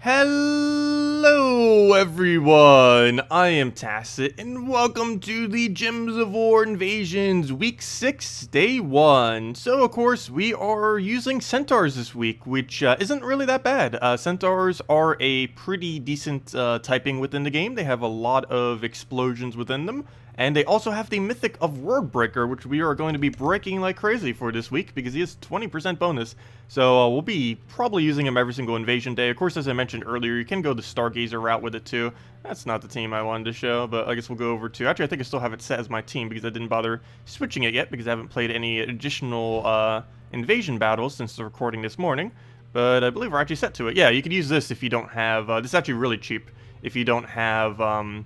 Hello everyone, I am Tacet, and welcome to the Gems of War Invasions Week 6, Day 1. So of course, we are using Centaurs this week, which isn't really that bad. Centaurs are a pretty decent typing within the game. They have a lot of explosions within them. And they also have the Mythic of Worldbreaker, which we are going to be breaking like crazy for this week, because he has 20% bonus. So we'll be probably using him every single invasion day. Of course, as I mentioned earlier, you can go the Stargazer route with it too. That's not the team I wanted to show, but I guess we'll go over to... Actually, I think I still have it set as my team, because I didn't bother switching it yet, because I haven't played any additional invasion battles since the recording this morning. But I believe we're actually set to it. Yeah, you could use this if you don't have... this is actually really cheap if you don't have... a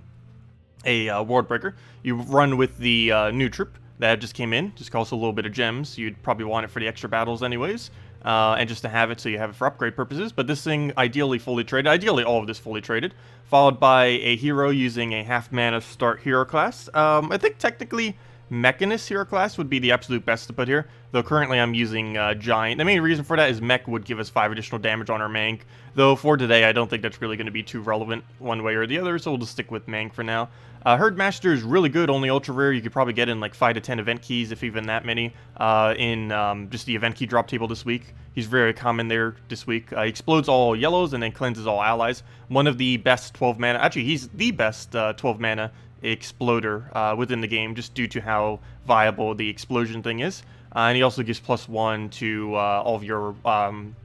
Worldbreaker. You run with the new troop that just came in, just costs a little bit of gems. You'd probably want it for the extra battles anyways, and just to have it so you have it for upgrade purposes. But this thing ideally fully traded, ideally all of this fully traded, followed by a hero using a half mana start hero class. I think technically Mechanist hero class would be the absolute best to put here, though currently I'm using Giant. The main reason for that is Mech would give us 5 additional damage on our Mank, though for today I don't think that's really going to be too relevant one way or the other, so we'll just stick with Mank for now. Herdmaster is really good, only ultra rare. You could probably get in like 5 to 10 event keys, if even that many, in just the event key drop table this week. He's very common there this week. He explodes all yellows and then cleanses all allies. One of the best 12 mana, actually he's the best 12 mana exploder within the game, just due to how viable the explosion thing is. And he also gives +1 to all of your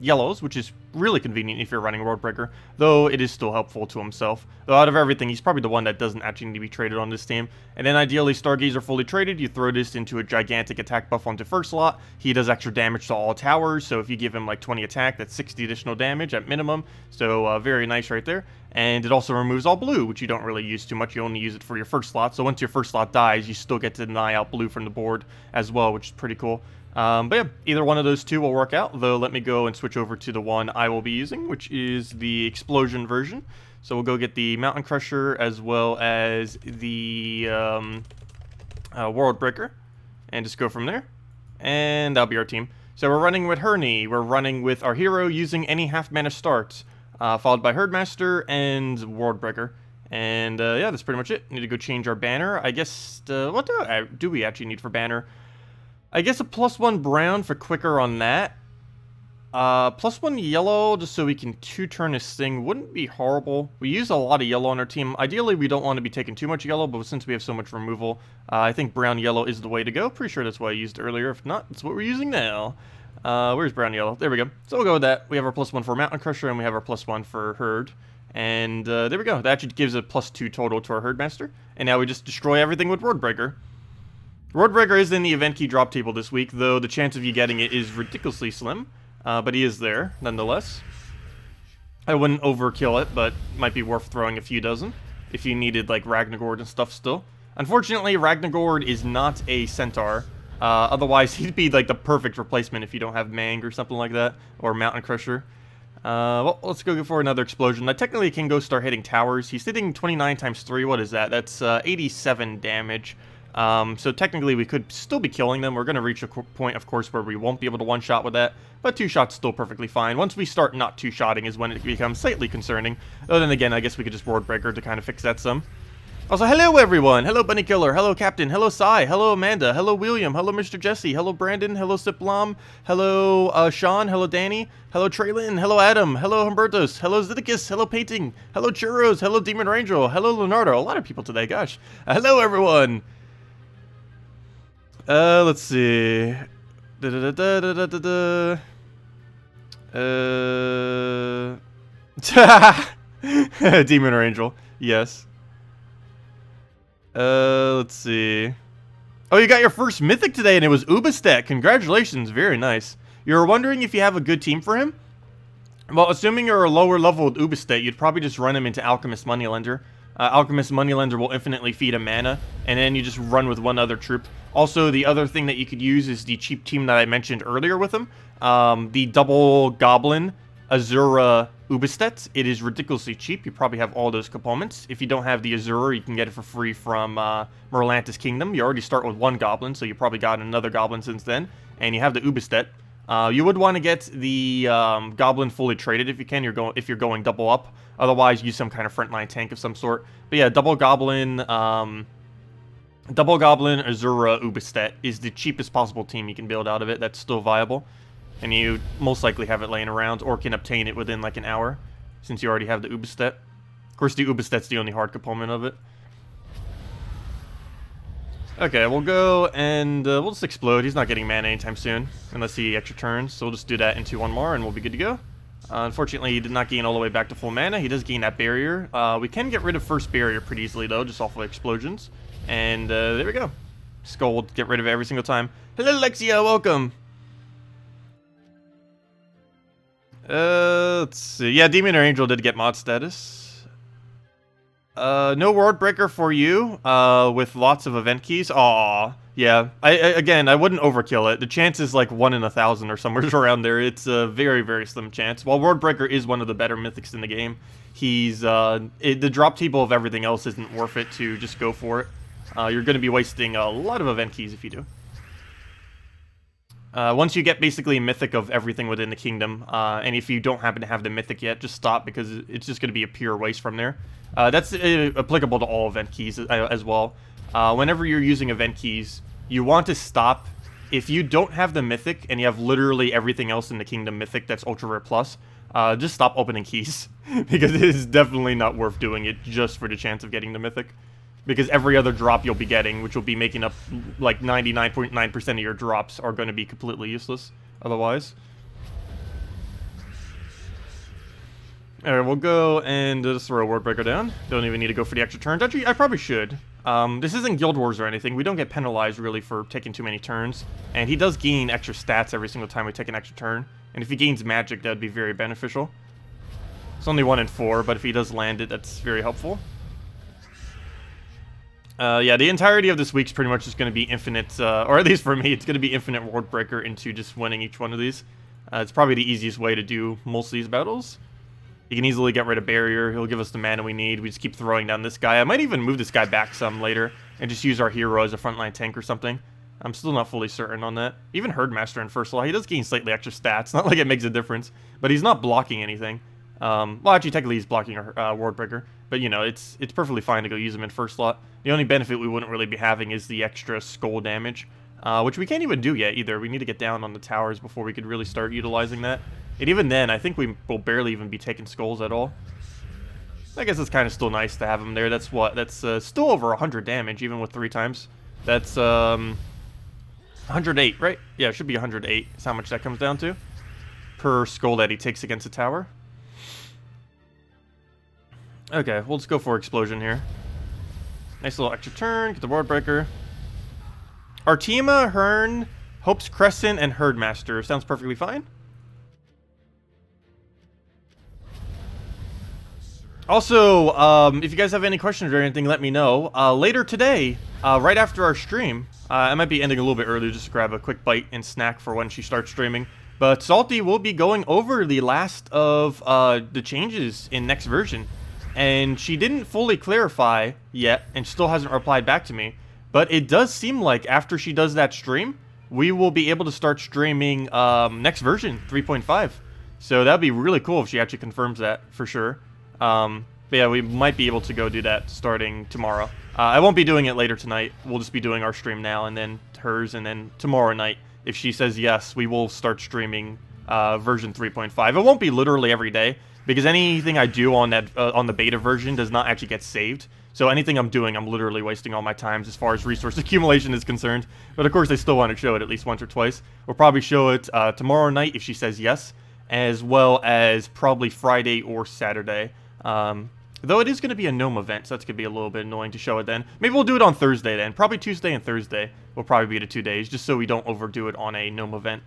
yellows, which is really convenient if you're running Worldbreaker, though it is still helpful to himself. Though out of everything, he's probably the one that doesn't actually need to be traded on this team. And then ideally, Stargazer fully traded, you throw this into a gigantic attack buff onto first slot. He does extra damage to all towers, so if you give him like 20 attack, that's 60 additional damage at minimum. So very nice right there. And it also removes all blue, which you don't really use too much. You only use it for your first slot. So once your first slot dies, you still get to deny out blue from the board as well, which is pretty cool. But yeah, either one of those two will work out, though let me go and switch over to the one I will be using, which is the Explosion version. So we'll go get the Mountain Crusher as well as the Worldbreaker, and just go from there. And that'll be our team. So we're running with Herney, we're running with our hero using any half mana starts, followed by Herdmaster and Worldbreaker. And yeah, that's pretty much it. Need to go change our banner. I guess, what do we actually need for banner? I guess a +1 brown for quicker on that. +1 yellow, just so we can 2-turn this thing, wouldn't be horrible. We use a lot of yellow on our team. Ideally, we don't want to be taking too much yellow, but since we have so much removal, I think brown-yellow is the way to go. Pretty sure that's what I used earlier. If not, that's what we're using now. Where's brown-yellow? There we go. So we'll go with that. We have our +1 for Mountain Crusher, and we have our +1 for Herd. And there we go. That actually gives a +2 total to our Herdmaster. And now we just destroy everything with Worldbreaker. Worldbreaker is in the event key drop table this week, though the chance of you getting it is ridiculously slim. But he is there, nonetheless. I wouldn't overkill it, but might be worth throwing a few dozen if you needed, like, Ragnagord and stuff still. Unfortunately, Ragnagord is not a Centaur. Otherwise, he'd be, like, the perfect replacement if you don't have Mang or something like that, or Mountain Crusher. Well, let's go for another explosion. I technically can go start hitting towers. He's hitting 29 times 3. What is that? That's 87 damage. So technically we could still be killing them. We're going to reach a point, of course, where we won't be able to one-shot with that, but 2 shots still perfectly fine. Once we start not 2-shotting is when it becomes slightly concerning. Though then again, I guess we could just Worldbreaker to kind of fix that some. Also, hello everyone! Hello Bunny Killer, hello Captain, hello Sai, hello Amanda, hello William, hello Mr. Jesse, hello Brandon, hello Siplam, hello Sean, hello Danny, hello Traylin, hello Adam, hello Humbertos, hello Zidicus, hello Painting, hello Churros, hello Demon Rangel, hello Leonardo. A lot of people today, gosh. Hello everyone! Let's see. Demon or Angel, yes. Let's see. Oh, you got your first mythic today, and it was Ubistat. Congratulations, very nice. You were wondering if you have a good team for him? Well, assuming you're a lower level with Ubistat, you'd probably just run him into Alchemist Moneylender. Alchemist Moneylender will infinitely feed a mana, and then you just run with one other troop. Also, the other thing that you could use is the cheap team that I mentioned earlier with him. The double Goblin Azura Ubistet. It is ridiculously cheap. You probably have all those components. If you don't have the Azura, you can get it for free from Merlantis Kingdom. You already start with 1 Goblin, so you probably got another Goblin since then. And you have the Ubistet. You would want to get the Goblin fully traded if you can. If you're going double up. Otherwise, use some kind of frontline tank of some sort. But yeah, double Goblin Azura Ubistet is the cheapest possible team you can build out of it. That's still viable, and you most likely have it laying around or can obtain it within like an hour, since you already have the Ubistet. Of course, the Ubistet's the only hard component of it. Okay, we'll go and we'll just explode. He's not getting mana anytime soon, unless he extra turns. So we'll just do that into one more, and we'll be good to go. Unfortunately, he did not gain all the way back to full mana. He does gain that barrier. We can get rid of first barrier pretty easily, though, just off of explosions. And there we go. Skull will get rid of it every single time. Hello, Lexia. Welcome. Let's see. Yeah, Demon or Angel did get mod status. No World Breaker for you, with lots of event keys. Aw, yeah. Again, I wouldn't overkill it. The chance is like 1 in 1,000 or somewhere around there. It's a very, very slim chance. While World Breaker is one of the better mythics in the game, he's, the drop table of everything else isn't worth it to just go for it. You're going to be wasting a lot of event keys if you do. Once you get basically a mythic of everything within the kingdom, and if you don't happen to have the mythic yet, just stop, because it's just going to be a pure waste from there. That's applicable to all event keys as well. Whenever you're using event keys, you want to stop. If you don't have the mythic, and you have literally everything else in the kingdom mythic that's ultra rare plus, just stop opening keys, because it is definitely not worth doing it just for the chance of getting the mythic. Because every other drop you'll be getting, which will be making up like 99.9% of your drops, are going to be completely useless otherwise. Alright, we'll go and just throw a Word Breaker down. Don't even need to go for the extra turns. Actually, I probably should. This isn't Guild Wars or anything. We don't get penalized really for taking too many turns. And he does gain extra stats every single time we take an extra turn. And if he gains magic, that would be very beneficial. It's only 1 in 4, but if he does land it, that's very helpful. Yeah, the entirety of this week's pretty much just going to be infinite, or at least for me, it's going to be infinite World Breaker into just winning each one of these. It's probably the easiest way to do most of these battles. He can easily get rid of barrier, he'll give us the mana we need, we just keep throwing down this guy. I might even move this guy back some later, and just use our hero as a frontline tank or something. I'm still not fully certain on that. Even Herdmaster in first law, he does gain slightly extra stats, not like it makes a difference, but he's not blocking anything. Well, actually, technically he's blocking a Ward Breaker, but you know, it's perfectly fine to go use him in first slot. The only benefit we wouldn't really be having is the extra skull damage, which we can't even do yet either. We need to get down on the towers before we could really start utilizing that. And even then, I think we will barely even be taking skulls at all. I guess it's kind of still nice to have him there. That's what? That's still over 100 damage, even with 3 times. That's 108, right? Yeah, it should be 108. That's how much that comes down to per skull that he takes against a tower. Okay, we'll just go for explosion here. Nice little extra turn, get the Ward Breaker. Artima, Hearn, Hope's Crescent, and Herdmaster. Sounds perfectly fine. Also, if you guys have any questions or anything, let me know. Later today, right after our stream, I might be ending a little bit early just to grab a quick bite and snack for when she starts streaming. But Salty will be going over the last of the changes in next version. And she didn't fully clarify yet, and still hasn't replied back to me. But it does seem like after she does that stream, we will be able to start streaming next version, 3.5. So that'd be really cool if she actually confirms that, for sure. But yeah, we might be able to go do that starting tomorrow. I won't be doing it later tonight. We'll just be doing our stream now, and then hers, and then tomorrow night, if she says yes, we will start streaming version 3.5. It won't be literally every day, because anything I do on that on the beta version does not actually get saved. So anything I'm doing, I'm literally wasting all my time as far as resource accumulation is concerned. But of course, I still want to show it at least once or twice. We'll probably show it tomorrow night if she says yes, as well as probably Friday or Saturday. Though it is going to be a gnome event, so that's going to be a little bit annoying to show it then. Maybe we'll do it on Thursday then. Probably Tuesday and Thursday will probably be the 2 days, just so we don't overdo it on a gnome event.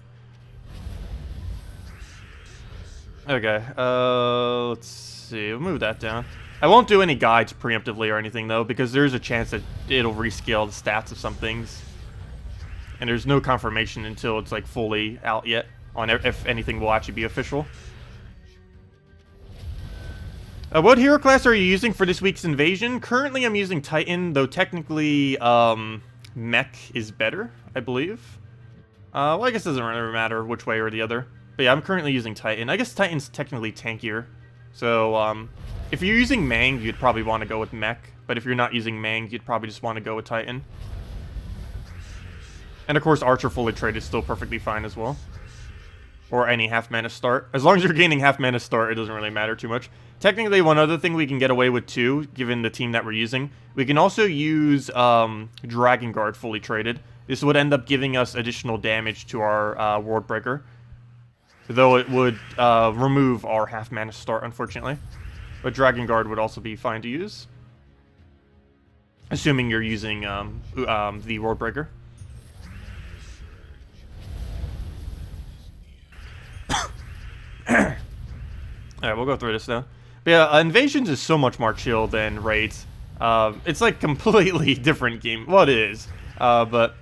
Okay, let's see. We'll move that down. I won't do any guides preemptively or anything, though, because there's a chance that it'll rescale the stats of some things. And there's no confirmation until it's, like, fully out yet on if anything will actually be official. What hero class are you using for this week's invasion? Currently, I'm using Titan, though technically, Mech is better, I believe. Well, I guess it doesn't really matter which way or the other. But yeah, I'm currently using Titan. I guess Titan's technically tankier. So, if you're using Mang, you'd probably want to go with Mech. But if you're not using Mang, you'd probably just want to go with Titan. And of course, Archer fully traded is still perfectly fine as well. Or any half mana start. As long as you're gaining half mana start, it doesn't really matter too much. Technically, one other thing we can get away with too, given the team that we're using, we can also use Dragon Guard fully traded. This would end up giving us additional damage to our World Breaker. Though it would remove our half mana start, unfortunately. But Dragon Guard would also be fine to use. Assuming you're using the World Breaker. Alright, we'll go through this now. But yeah, Invasions is so much more chill than Raids. It's like completely different game. Well, it is. But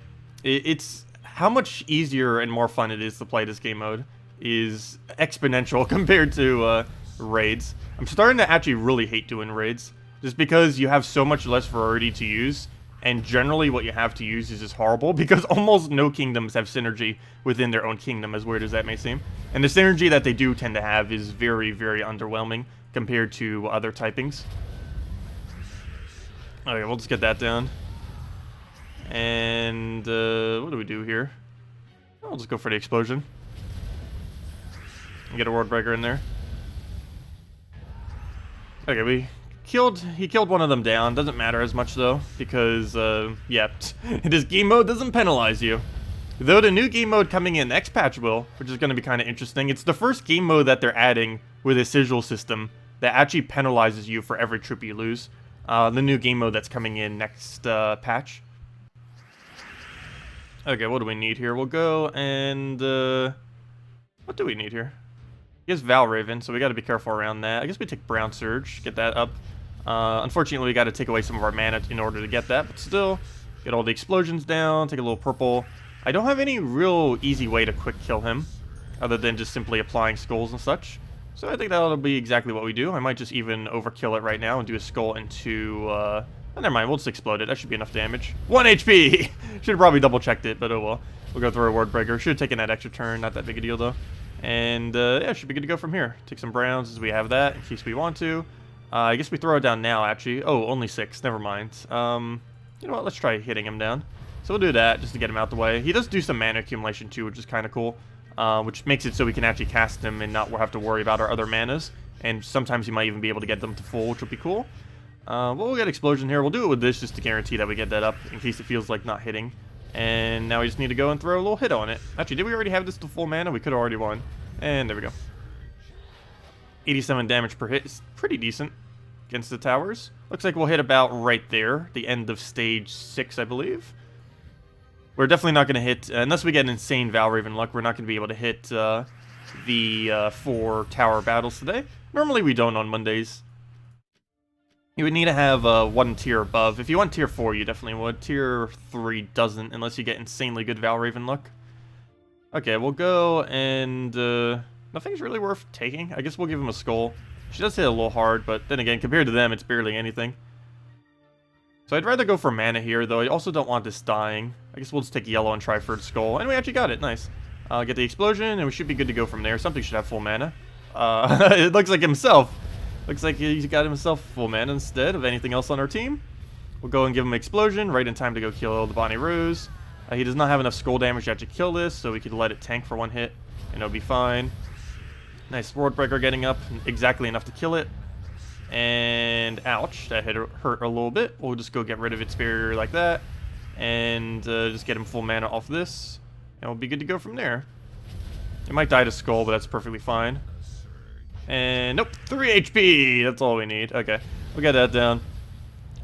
it's how much easier and more fun it is to play this game mode is exponential compared to Raids. I'm starting to actually really hate doing Raids. Just because you have so much less variety to use. And generally what you have to use is just horrible, because almost no kingdoms have synergy within their own kingdom, as weird as that may seem. And the synergy that they do tend to have is very, very underwhelming compared to other typings. Okay, we'll just get that down. And, what do we do here? I'll just go for the explosion. And get a World Breaker in there. Okay, he killed one of them down. Doesn't matter as much though, because yeah, this game mode doesn't penalize you. Though the new game mode coming in next patch will, which is going to be kind of interesting. It's the first game mode that they're adding with a sigil system that actually penalizes you for every trip you lose. The new game mode that's coming in next patch. Okay, what do we need here? We'll go and what do we need here? He has Valraven, so we got to be careful around that. I guess we take Brown Surge, get that up. Unfortunately, we got to take away some of our mana in order to get that, but still, get all the explosions down, take a little purple. I don't have any real easy way to quick kill him, other than just simply applying skulls and such. So I think that'll be exactly what we do. I might just even overkill it right now and do a skull into, oh, never mind, we'll just explode it. That should be enough damage. 1 HP! Should have probably double-checked it, but oh well. We'll go through a Word Breaker. Should have taken that extra turn, not that big a deal though. And, yeah, should be good to go from here. Take some browns as we have that, in case we want to. I guess we throw it down now, actually. Oh, only 6. Never mind. You know what? Let's try hitting him down. So we'll do that, just to get him out the way. He does do some mana accumulation, too, which is kind of cool. Which makes it so we can actually cast him and not have to worry about our other manas. And sometimes you might even be able to get them to full, which will be cool. Well, we'll get Explosion here. We'll do it with this just to guarantee that we get that up, in case it feels like not hitting. And now we just need to go and throw a little hit on it. Actually, did we already have this to full mana? We could have already won. And there we go. 87 damage per hit is pretty decent against the towers. Looks like we'll hit about right there, the end of stage 6, I believe. We're definitely not going to hit, unless we get insane Valraven luck, we're not going to be able to hit the 4 tower battles today. Normally we don't on Mondays. You would need to have 1 tier above. If you want tier 4, you definitely would. Tier 3 doesn't, unless you get insanely good Valraven luck. Okay, we'll go and nothing's really worth taking. I guess we'll give him a skull. She does hit a little hard, but then again, compared to them, it's barely anything. So I'd rather go for mana here, though I also don't want this dying. I guess we'll just take yellow and try for the skull. And we actually got it, nice. Get the explosion, and we should be good to go from there. Something should have full mana. It looks like himself. Looks like he's got himself full mana instead of anything else on our team. We'll go and give him explosion, right in time to go kill the Bonnie Rose. He does not have enough skull damage yet to kill this, so we could let it tank for 1 hit, and it'll be fine. Nice World Breaker getting up, exactly enough to kill it. And ouch, that hurt a little bit. We'll just go get rid of its barrier like that, and just get him full mana off this, and we'll be good to go from there. It might die to skull, but that's perfectly fine. And nope, 3 HP, that's all we need. Okay, we'll get that down.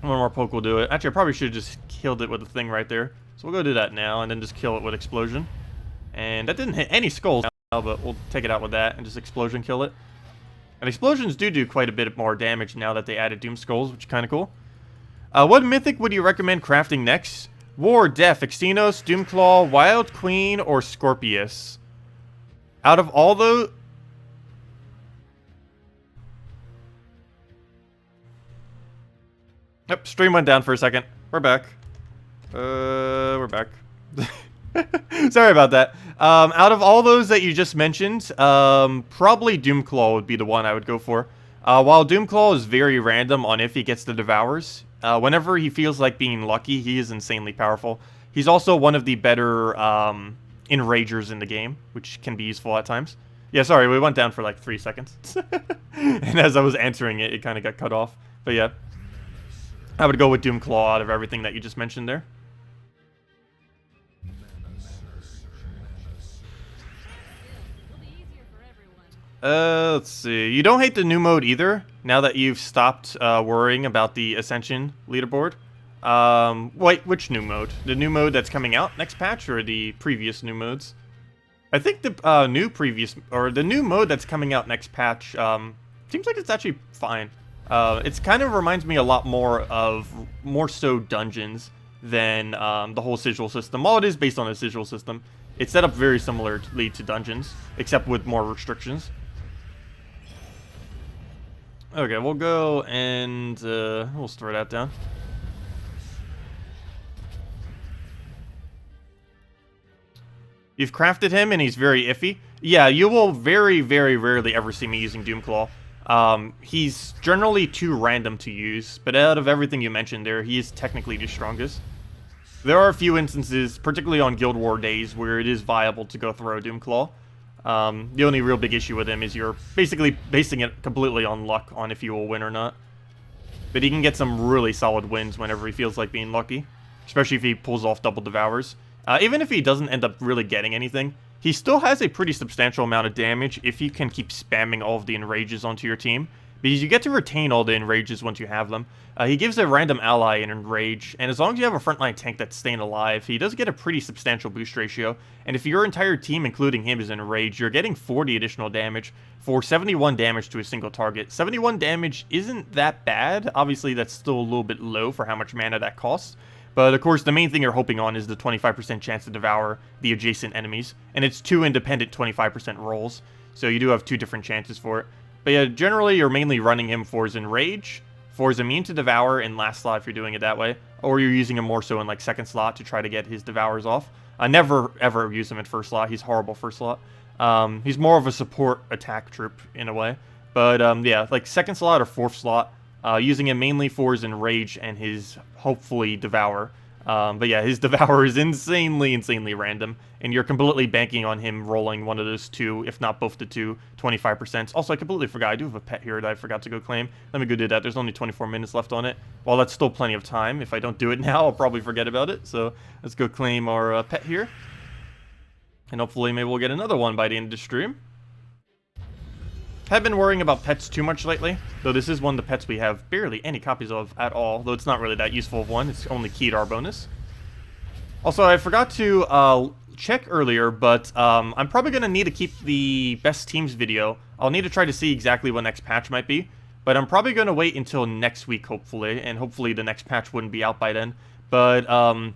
1 more poke will do it. Actually, I probably should have just killed it with the thing right there. So we'll go do that now, and then just kill it with explosion. And that didn't hit any skulls now, but we'll take it out with that and just explosion kill it. And explosions do quite a bit more damage now that they added Doom Skulls, which is kind of cool. What mythic would you recommend crafting next? War, Death, Exynos, Doomclaw, Wild Queen, or Scorpius? Out of all those... Yep, stream went down for a second. We're back. We're back. Sorry about that. Out of all those that you just mentioned, probably Doomclaw would be the one I would go for. While Doomclaw is very random on if he gets the Devours, whenever he feels like being lucky, he is insanely powerful. He's also one of the better Enragers in the game, which can be useful at times. Yeah, sorry, we went down for like 3 seconds. And as I was answering it, it kind of got cut off. But yeah, I would go with Doomclaw out of everything that you just mentioned there. Let's see. You don't hate the new mode either, now that you've stopped worrying about the Ascension leaderboard. Wait, which new mode? The new mode that's coming out next patch, or the previous new modes? I think the the new mode that's coming out next patch, seems like it's actually fine. It's kind of reminds me a lot more so dungeons than the whole sigil system. While it is based on a sigil system, it's set up very similarly to dungeons, except with more restrictions. Okay, we'll go and we'll store that down. You've crafted him and he's very iffy. Yeah, you will very, very rarely ever see me using Doomclaw. He's generally too random to use, but out of everything you mentioned there, he is technically the strongest. There are a few instances, particularly on Guild War days, where it is viable to go throw Doomclaw. The only real big issue with him is you're basically basing it completely on luck, on if you will win or not. But he can get some really solid wins whenever he feels like being lucky, especially if he pulls off double Devours. Even if he doesn't end up really getting anything, he still has a pretty substantial amount of damage if you can keep spamming all of the Enrages onto your team, because you get to retain all the Enrages once you have them. He gives a random ally an Enrage, and as long as you have a frontline tank that's staying alive, he does get a pretty substantial boost ratio, and if your entire team, including him, is Enraged, you're getting 40 additional damage for 71 damage to a single target. 71 damage isn't that bad. Obviously, that's still a little bit low for how much mana that costs. But of course, the main thing you're hoping on is the 25% chance to devour the adjacent enemies. And it's 2 independent 25% rolls, so you do have 2 different chances for it. But yeah, generally you're mainly running him for his Enrage, for his Immune to Devour in last slot if you're doing it that way, or you're using him more so in like second slot to try to get his Devours off. I never ever use him in first slot. He's horrible first slot. He's more of a support attack troop in a way. But yeah, like second slot or fourth slot, using him mainly for his Enrage and his, hopefully, Devour. But yeah, his Devour is insanely random, and you're completely banking on him rolling one of those 2, if not both the 2, 25%. Also, I completely forgot, I do have a pet here that I forgot to go claim. Let me go do that. There's only 24 minutes left on it. While that's still plenty of time, if I don't do it now, I'll probably forget about it. So let's go claim our pet here. And hopefully maybe we'll get another one by the end of the stream. Have been worrying about pets too much lately, though this is one of the pets we have barely any copies of at all, though it's not really that useful of one. It's only keyed our bonus. Also, I forgot to check earlier, but I'm probably going to need to keep the best teams video. I'll need to try to see exactly what next patch might be, but I'm probably going to wait until next week, hopefully, and hopefully the next patch wouldn't be out by then. But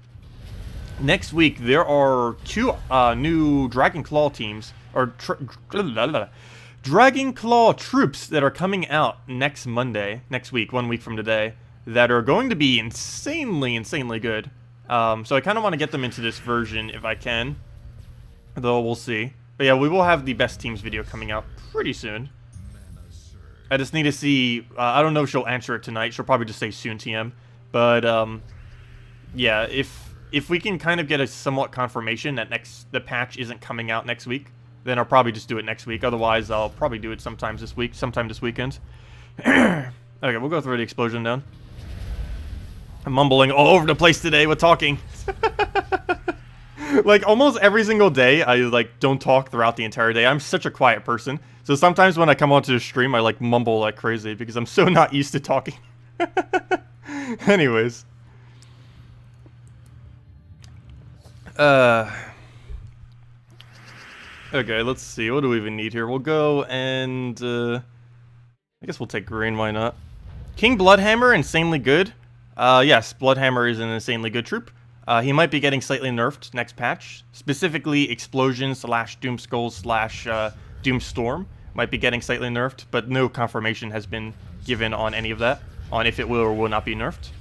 next week, there are 2 new Dragon Claw teams, or Dragon Claw troops that are coming out next Monday, next week, 1 week from today, that are going to be insanely good. So I kind of want to get them into this version if I can, though we'll see. But yeah, we will have the best teams video coming out pretty soon. I just need to see, I don't know if she'll answer it tonight. She'll probably just say soon TM. But yeah, if we can kind of get a somewhat confirmation that the patch isn't coming out next week, then I'll probably just do it next week. Otherwise, I'll probably do it sometime this weekend. Okay, we'll go throw the explosion down. I'm mumbling all over the place today with talking. Like, almost every single day, I, like, don't talk throughout the entire day. I'm such a quiet person. So sometimes when I come onto the stream, I, like, mumble like crazy because I'm so not used to talking. Anyways. Okay, let's see. What do we even need here? We'll go and, I guess we'll take green, why not? King Bloodhammer, insanely good. Yes, Bloodhammer is an insanely good troop. He might be getting slightly nerfed next patch. Specifically, Explosion / Doomskull / Doomstorm might be getting slightly nerfed, but no confirmation has been given on any of that, on if it will or will not be nerfed.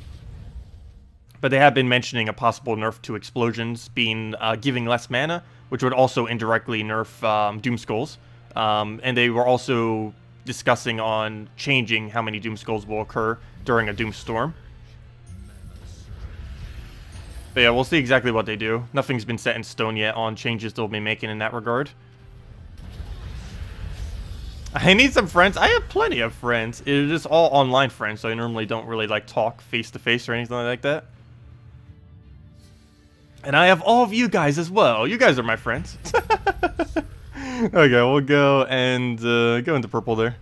But they have been mentioning a possible nerf to explosions being giving less mana, which would also indirectly nerf Doom Skulls. And they were also discussing on changing how many Doom Skulls will occur during a Doom Storm. But yeah, we'll see exactly what they do. Nothing's been set in stone yet on changes they'll be making in that regard. I need some friends. I have plenty of friends. It's just all online friends, so I normally don't really like talk face to face or anything like that. And I have all of you guys as well. You guys are my friends. Okay, we'll go and go into purple there.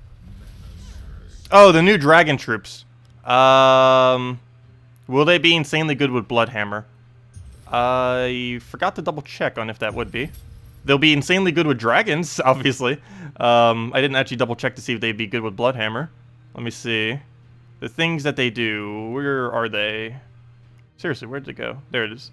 Oh, the new dragon troops. Will they be insanely good with Bloodhammer? I forgot to double check on if that would be. They'll be insanely good with dragons, obviously. I didn't actually double check to see if they'd be good with Bloodhammer. Let me see. The things that they do, where are they? Seriously, where'd it go? There it is.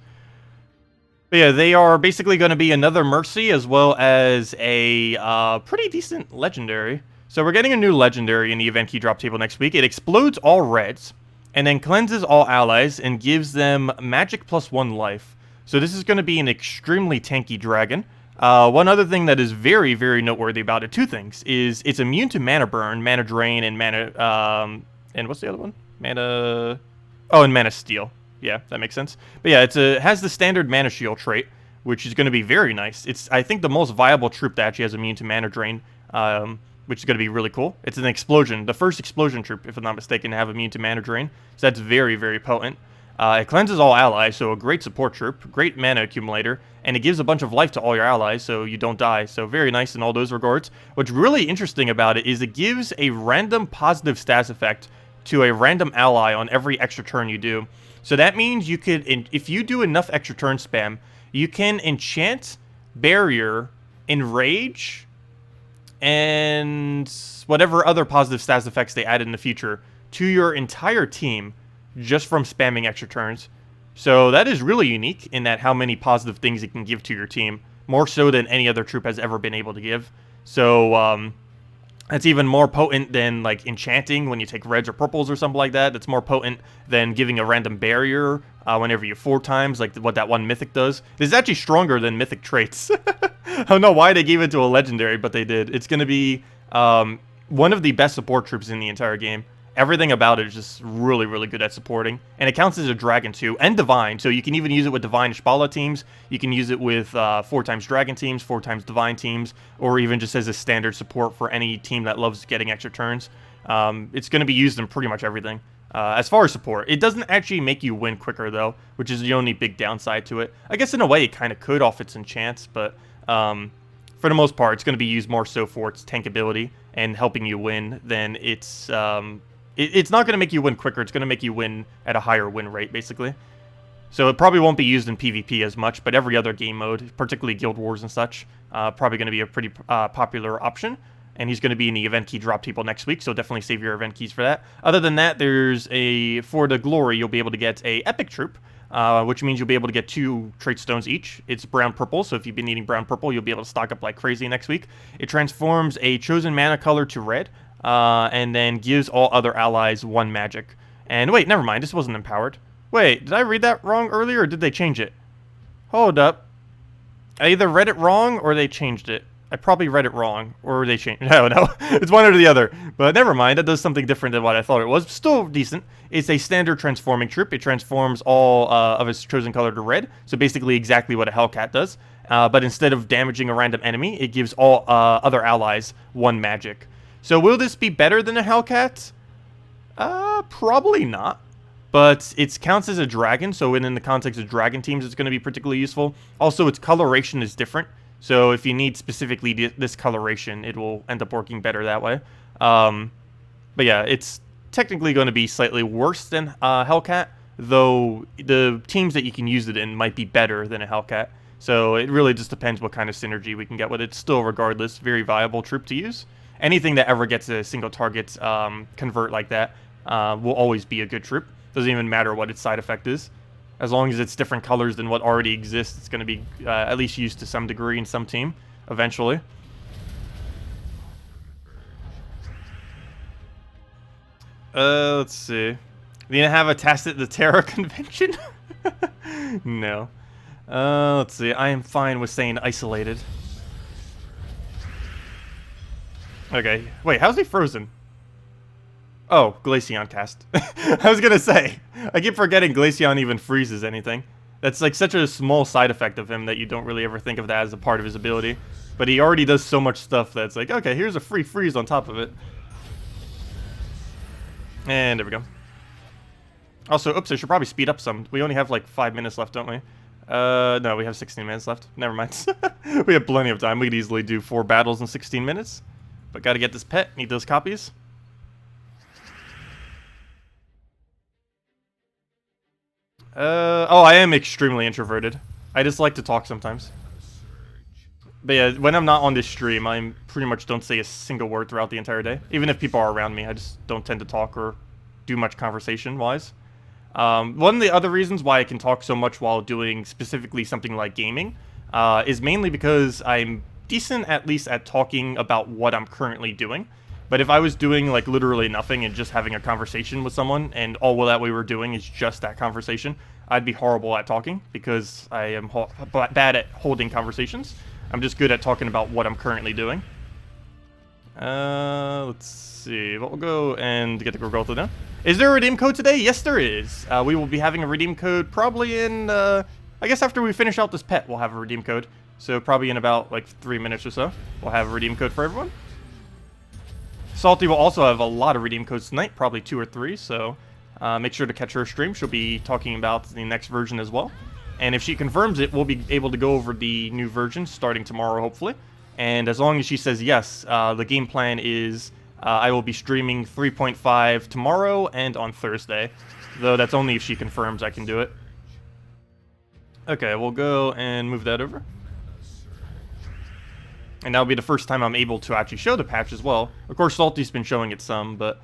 But yeah, they are basically going to be another Mercy as well as a pretty decent Legendary. So we're getting a new Legendary in the event key drop table next week. It explodes all reds and then cleanses all allies and gives them magic +1 life. So this is going to be an extremely tanky dragon. One other thing that is very, very noteworthy about it, two things, is it's immune to mana burn, mana drain, and mana, and what's the other one? Mana, oh, and mana steal. Yeah, that makes sense. But yeah, it has the standard mana shield trait, which is going to be very nice. It's, I think, the most viable troop that actually has immune to mana drain, which is going to be really cool. It's an explosion, the first explosion troop, if I'm not mistaken, to have immune to mana drain. So that's very, very potent. It cleanses all allies, so a great support troop, great mana accumulator, and it gives a bunch of life to all your allies, so you don't die. So very nice in all those regards. What's really interesting about it is it gives a random positive stats effect to a random ally on every extra turn you do. So that means you could, if you do enough extra turn spam, you can enchant Barrier, Enrage, and whatever other positive stats effects they add in the future to your entire team just from spamming extra turns. So that is really unique in that how many positive things it can give to your team, more so than any other troop has ever been able to give. So that's even more potent than like enchanting when you take reds or purples or something like that. That's more potent than giving a random barrier whenever you 4 times, like what that one mythic does. This is actually stronger than mythic traits. I don't know why they gave it to a legendary, but they did. It's going to be one of the best support troops in the entire game. Everything about it is just really, really good at supporting. And it counts as a dragon too, and divine. So you can even use it with divine Ishbala teams. You can use it with 4 times dragon teams, 4 times divine teams, or even just as a standard support for any team that loves getting extra turns. It's going to be used in pretty much everything. As far as support, it doesn't actually make you win quicker though, which is the only big downside to it. I guess in a way it kind of could off its enchants, but for the most part, it's going to be used more so for its tankability and helping you win than its... It's not going to make you win quicker. It's going to make you win at a higher win rate, basically. So it probably won't be used in PvP as much, but every other game mode, particularly Guild Wars and such, probably going to be a pretty popular option. And he's going to be in the event key drop table next week, so definitely save your event keys for that. Other than that, there's for the glory, you'll be able to get a epic troop, which means you'll be able to get 2 trait stones each. It's brown-purple, so if you've been eating brown-purple, you'll be able to stock up like crazy next week. It transforms a chosen mana color to red, and then gives all other allies 1 magic. And wait, never mind, this wasn't empowered. Wait, did I read that wrong earlier, or did they change it? Hold up. I either read it wrong, or they changed it. I probably read it wrong, or they changed it. I don't know. It's one or the other. But never mind, that does something different than what I thought it was. Still decent. It's a standard transforming troop. It transforms all of its chosen color to red, so basically exactly what a Hellcat does. But instead of damaging a random enemy, it gives all other allies 1 magic. So will this be better than a Hellcat? Probably not. But it counts as a dragon, so in the context of dragon teams, it's going to be particularly useful. Also, its coloration is different. So if you need specifically this coloration, it will end up working better that way. But yeah, it's technically going to be slightly worse than Hellcat, though the teams that you can use it in might be better than a Hellcat. So it really just depends what kind of synergy we can get with it. Still, regardless, very viable troop to use. Anything that ever gets a single target convert like that will always be a good troop. Doesn't even matter what its side effect is. As long as it's different colors than what already exists, it's going to be at least used to some degree in some team, eventually. Let's see. We're going to have a Tacet the Terra convention? No. Let's see. I am fine with staying isolated. Okay. Wait, how's he frozen? Oh, Glaceon cast. I was gonna say. I keep forgetting Glaceon even freezes anything. That's like such a small side effect of him that you don't really ever think of that as a part of his ability. But he already does so much stuff that's like, okay, here's a free freeze on top of it. And there we go. Also, oops, I should probably speed up some. We only have like 5 minutes left, don't we? No, we have 16 minutes left. Never mind. We have plenty of time. We could easily do 4 battles in 16 minutes. But gotta get this pet. Need those copies. Oh, I am extremely introverted. I just like to talk sometimes. But yeah, when I'm not on this stream, I pretty much don't say a single word throughout the entire day. Even if people are around me, I just don't tend to talk or do much conversation-wise. One of the other reasons why I can talk so much while doing specifically something like gaming is mainly because I'm decent at least at talking about what I'm currently doing. But if I was doing like literally nothing and just having a conversation with someone and all that we were doing is just that conversation, I'd be horrible at talking because I am bad at holding conversations. I'm just good at talking about what I'm currently doing. Let's see. We'll go and get the Gorgolta now. Is there a redeem code today? Yes, there is. We will be having a redeem code probably in, I guess after we finish out this pet, we'll have a redeem code. So probably in about like 3 minutes or so, we'll have a redeem code for everyone. Salty will also have a lot of redeem codes tonight, probably 2 or 3, so make sure to catch her stream. She'll be talking about the next version as well. And if she confirms it, we'll be able to go over the new version starting tomorrow, hopefully. And as long as she says yes, the game plan is I will be streaming 3.5 tomorrow and on Thursday. Though that's only if she confirms I can do it. Okay, we'll go and move that over. And that'll be the first time I'm able to actually show the patch as well. Of course, Salty's been showing it some, but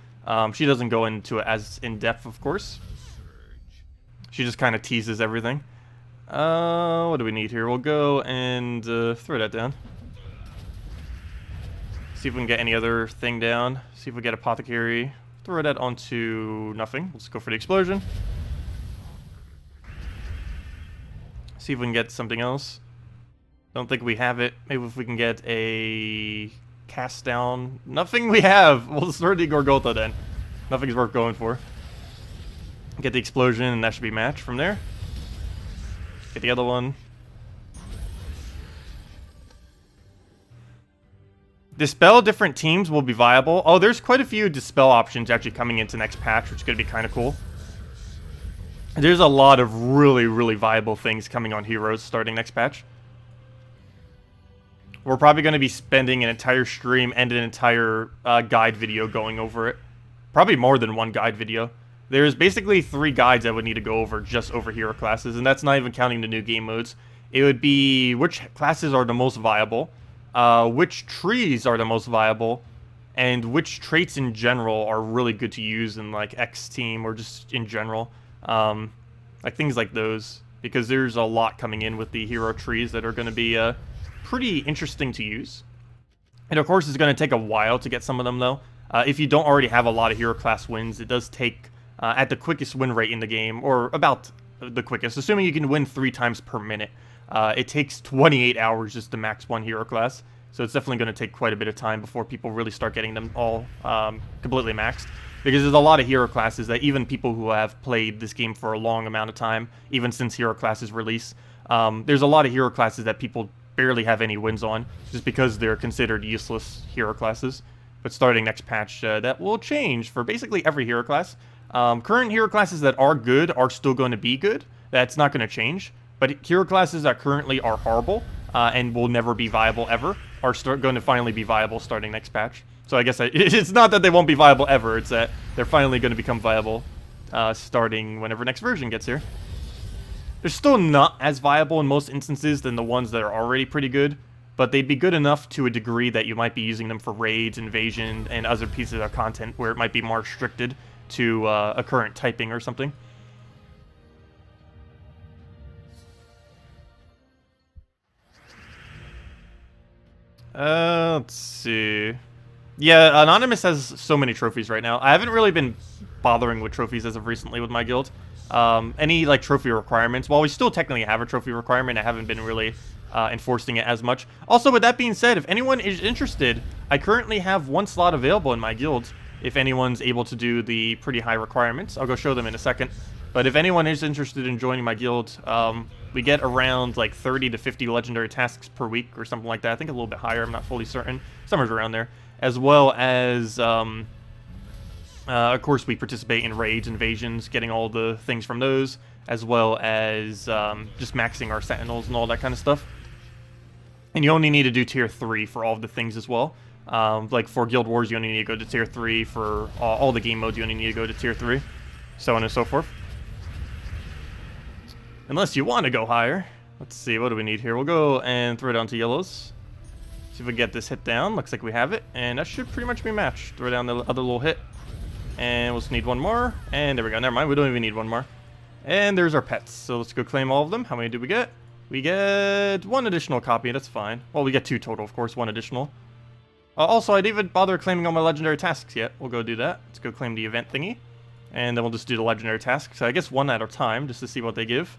she doesn't go into it as in-depth, of course. She just kind of teases everything. What do we need here? We'll go and throw that down. See if we can get any other thing down. See if we get Apothecary. Throw that onto nothing. Let's go for the explosion. See if we can get something else. Don't think we have it. Maybe if we can get a cast down. Nothing we have. We'll throw the Gorgolta then. Nothing's worth going for. Get the explosion and that should be matched from there. Get the other one. Dispel different teams will be viable. Oh, there's quite a few dispel options actually coming into next patch, which is going to be kind of cool. There's a lot of really, really viable things coming on heroes starting next patch. We're probably going to be spending an entire stream and an entire guide video going over it. Probably more than one guide video. There's basically 3 guides I would need to go over just over hero classes, and that's not even counting the new game modes. It would be which classes are the most viable, which trees are the most viable, and which traits in general are really good to use in like X team or just in general. Like things like those, because there's a lot coming in with the hero trees that are going to be pretty interesting to use. And of course it's going to take a while to get some of them though. If you don't already have a lot of hero class wins, it does take at the quickest win rate in the game, or about the quickest, assuming you can win 3 times per minute. It takes 28 hours just to max one hero class, so it's definitely going to take quite a bit of time before people really start getting them all completely maxed. Because there's a lot of hero classes that even people who have played this game for a long amount of time, even since hero classes release, there's a lot of hero classes that people barely have any wins on, just because they're considered useless hero classes. But starting next patch, that will change for basically every hero class. Current hero classes that are good are still going to be good. That's not going to change. But hero classes that currently are horrible and will never be viable ever are going to finally be viable starting next patch. So I guess it's not that they won't be viable ever, it's that they're finally going to become viable starting whenever next version gets here. They're still not as viable in most instances than the ones that are already pretty good, but they'd be good enough to a degree that you might be using them for raids, invasion, and other pieces of content where it might be more restricted to a current typing or something. Let's see. Yeah, Anonymous has so many trophies right now. I haven't really been bothering with trophies as of recently with my guild. any like trophy requirements. While we still technically have a trophy requirement, I haven't been really enforcing it as much. Also, with that being said, if anyone is interested, I currently have 1 slot available in my guild. If anyone's able to do the pretty high requirements, I'll go show them in a second. But if anyone is interested in joining my guild, we get around like 30 to 50 legendary tasks per week or something like that. I think a little bit higher, I'm not fully certain. Somewhere around there. As well as, of course, we participate in raids, invasions, getting all the things from those, as well as just maxing our sentinels and all that kind of stuff. And you only need to do tier 3 for all of the things as well. Like for Guild Wars, you only need to go to tier 3. For all the game modes, you only need to go to tier 3. So on and so forth. Unless you want to go higher. Let's see, what do we need here? We'll go and throw it down to yellows. See if we get this hit down. Looks like we have it. And that should pretty much be matched. Throw down the other little hit. And we'll just need 1 more. And there we go. Never mind, we don't even need 1 more. And there's our pets. So let's go claim all of them. How many do we get? We get 1 additional copy. That's fine. Well, we get 2 total, of course. 1 additional. Also, I didn't even bother claiming all my legendary tasks yet. We'll go do that. Let's go claim the event thingy. And then we'll just do the legendary tasks. So I guess 1 at a time, just to see what they give.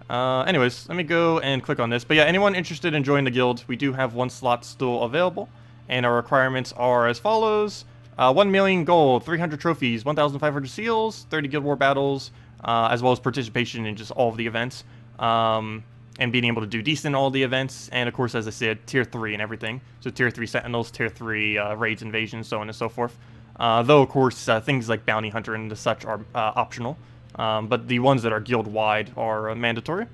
Anyways, let me go and click on this. But yeah, anyone interested in joining the guild, we do have 1 slot still available. And our requirements are as follows. 1 million gold, 300 trophies, 1,500 seals, 30 Guild War battles, as well as participation in just all of the events. And being able to do decent in all the events. And of course, as I said, tier 3 and everything. So tier 3 sentinels, tier 3 raids, invasions, so on and so forth. Though, of course, things like bounty hunter and such are optional. But the ones that are guild-wide are mandatory.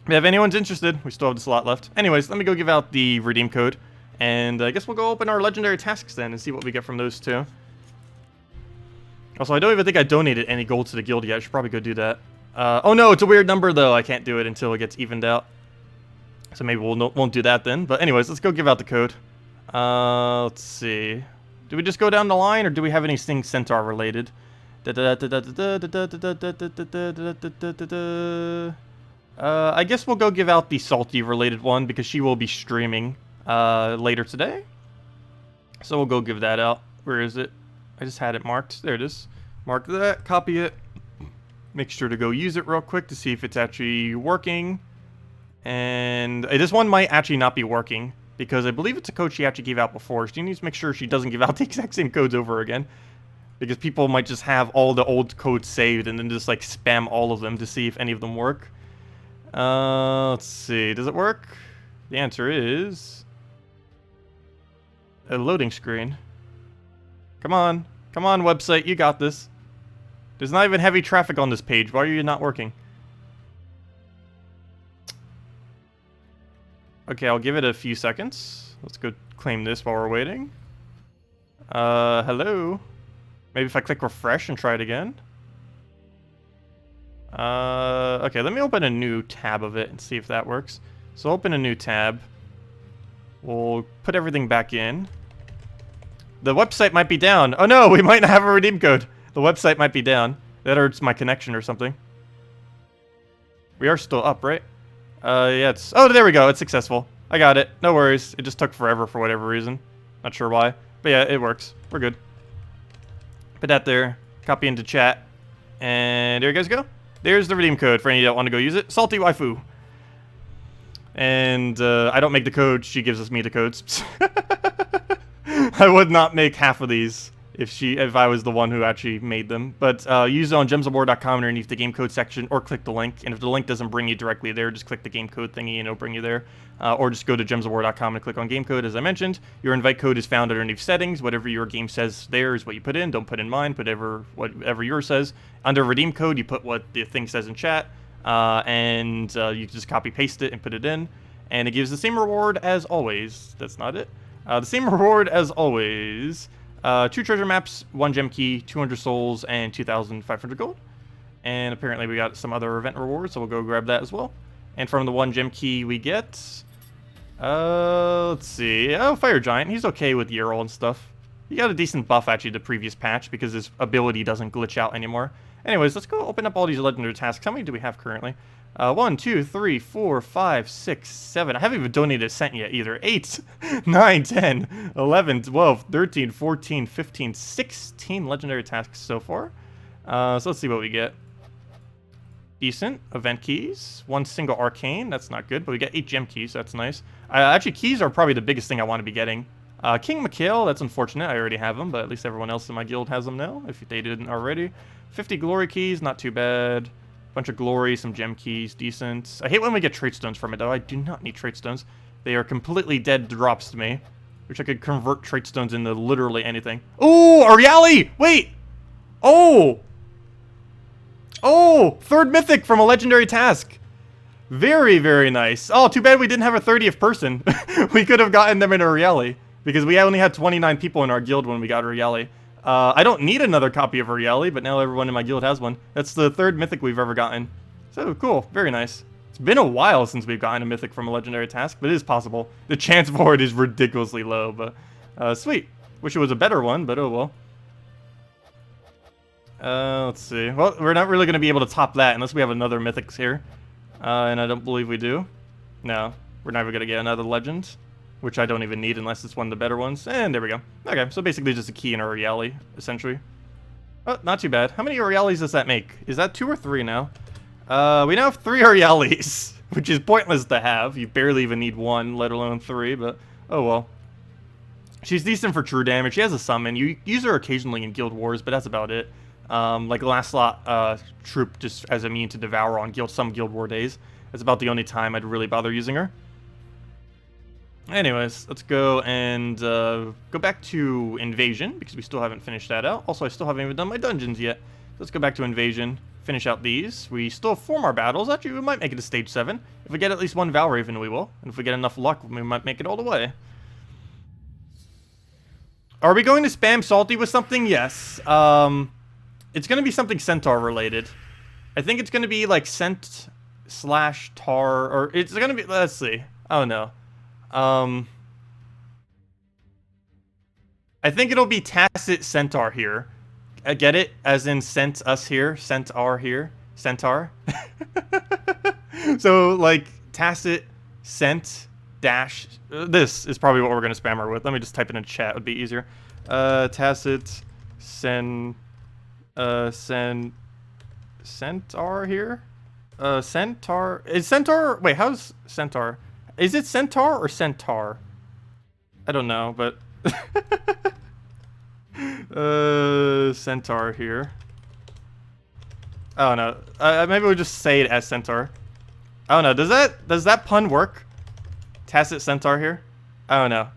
If anyone's interested, we still have the slot left. Anyways, let me go give out the redeem code. And I guess we'll go open our legendary tasks then and see what we get from those two. Also, I don't even think I donated any gold to the guild yet. I should probably go do that. Oh no, it's a weird number though. I can't do it until it gets evened out. So maybe won't do that then. But anyways, let's go give out the code. Let's see. Do we just go down the line or do we have anything Centaur related? I guess we'll go give out the Salty related one because she will be streaming later today. So we'll go give that out. Where is it? I just had it marked. There it is. Mark that, copy it. Make sure to go use it real quick to see if it's actually working. And this one might actually not be working because I believe it's a code she actually gave out before. She needs to make sure she doesn't give out the exact same codes over again. Because people might just have all the old codes saved and then just like spam all of them to see if any of them work. Let's see. Does it work? The answer is a loading screen. Come on. Come on, website. You got this. There's not even heavy traffic on this page. Why are you not working? Okay, I'll give it a few seconds. Let's go claim this while we're waiting. Hello? Maybe if I click refresh and try it again. Okay, let me open a new tab of it and see if that works. So open a new tab. We'll put everything back in. The website might be down. Oh no, we might not have a redeem code. The website might be down. That hurts my connection or something. We are still up, right? Yeah, it's... Oh, there we go. It's successful. I got it. No worries. It just took forever for whatever reason. Not sure why. But yeah, it works. We're good. Put that there. Copy into chat. And there you guys go. There's the redeem code for any that want to go use it. Salty Waifu. And I don't make the code. She gives me the codes. I would not make half of these if I was the one who actually made them. But use it on gemsofwar.com underneath the game code section, or click the link. And if the link doesn't bring you directly there, just click the game code thingy and it'll bring you there. Or just go to gemsofwar.com and click on game code. As I mentioned, your invite code is found underneath settings. Whatever your game says there is what you put in. Don't put in mine. Put whatever yours says. Under redeem code, you put what the thing says in chat. And you just copy paste it and put it in. And it gives the same reward as always. That's not it. The same reward as always. 2 treasure maps, 1 gem key, 200 souls, and 2,500 gold. And apparently we got some other event rewards, so we'll go grab that as well. And from the 1 gem key we get... let's see. Oh, Fire Giant. He's okay with Ural and stuff. He got a decent buff, actually, the previous patch, because his ability doesn't glitch out anymore. Anyways, let's go open up all these legendary tasks. How many do we have currently? 1, 2, 3, 4, 5, 6, 7. I haven't even donated a cent yet either. 8, 9, 10, 11, 12, 13, 14, 15, 16 legendary tasks so far. So let's see what we get. Decent. Event keys. 1 single arcane. That's not good, but we get 8 gem keys. So that's nice. Actually, keys are probably the biggest thing I want to be getting. King Mikhail, that's unfortunate. I already have them, but at least everyone else in my guild has them now, if they didn't already. 50 glory keys, not too bad. Bunch of glory, some gem keys, decent. I hate when we get trait stones from it, though. I do not need trait stones. They are completely dead drops to me. Wish I could convert trait stones into literally anything. Oh, Ariali! Wait! Oh! Oh! Third mythic from a legendary task. Very, very nice. Oh, too bad we didn't have a 30th person. We could have gotten them in Ariali. Because we only had 29 people in our guild when we got Ariali. I don't need another copy of Ariali, but now everyone in my guild has one. That's the 3rd mythic we've ever gotten. So, cool. Very nice. It's been a while since we've gotten a mythic from a legendary task, but it is possible. The chance for it is ridiculously low, but sweet. Wish it was a better one, but oh well. Let's see. Well, we're not really going to be able to top that unless we have another mythics here. And I don't believe we do. No, we're never going to get another legend, which I don't even need unless it's one of the better ones. And there we go. Okay, so basically just a key in Ariali, essentially. Oh, not too bad. How many Arialis does that make? Is that 2 or 3 now? We now have 3 Arialis, which is pointless to have. You barely even need 1, let alone 3, but oh well. She's decent for true damage. She has a summon. You use her occasionally in Guild Wars, but that's about it. Like last slot troop just as a mean to devour on some Guild War days. That's about the only time I'd really bother using her. Anyways, let's go and go back to Invasion, because we still haven't finished that out. Also, I still haven't even done my dungeons yet. Let's go back to Invasion, finish out these. We still have 4 more battles. Actually, we might make it to stage 7. If we get at least 1 Valraven, we will. And if we get enough luck, we might make it all the way. Are we going to spam Salty with something? Yes. It's going to be something Centaur related. I think it's going to be like Cent/Tar, or it's going to be, let's see. Oh no. I think it'll be Tacet Centaur here. Get it? As in sent us here. Centaur here. Centaur. So, like, Tacet Cent dash. This is probably what we're going to spam her with. Let me just type it in chat. It would be easier. Tacet Centaur here. Centaur. Is Centaur. Wait, how's Centaur? Is it Centaur or Centaur? I don't know, but Centaur here. Oh no. Maybe we'll just say it as Centaur. Oh no. Does that pun work? Tacet Centaur here. Oh no.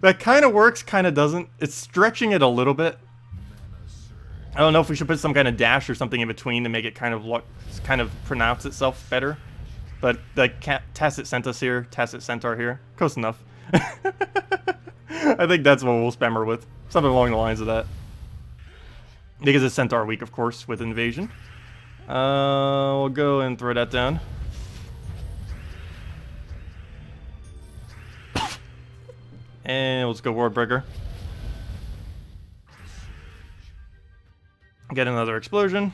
That kind of works, kind of doesn't. It's stretching it a little bit. I don't know if we should put some kind of dash or something in between to make it kind of pronounce itself better. But like Tacet sent us here, Tacet Centaur here. Close enough. I think that's what we'll spam her with. Something along the lines of that. Because it's Centaur week, of course, with Invasion. We'll go and throw that down. And let's go Wardbreaker. Get another explosion.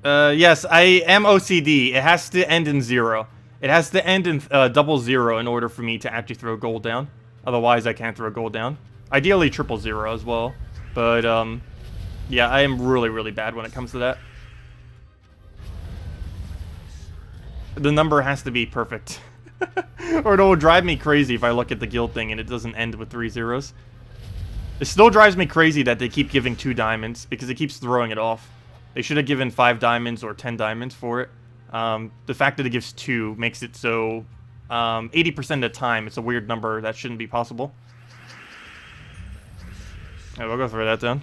Yes, I am OCD. It has to end in 0. It has to end in double 0 in order for me to actually throw gold down. Otherwise, I can't throw gold down. Ideally, 000 as well. But, yeah, I am really, really bad when it comes to that. The number has to be perfect. Or it will drive me crazy if I look at the guild thing and it doesn't end with 3 zeros. It still drives me crazy that they keep giving 2 diamonds, because it keeps throwing it off. They should have given 5 diamonds or 10 diamonds for it. The fact that it gives 2 makes it so 80% of the time it's a weird number that shouldn't be possible. Yeah, we'll go throw that down.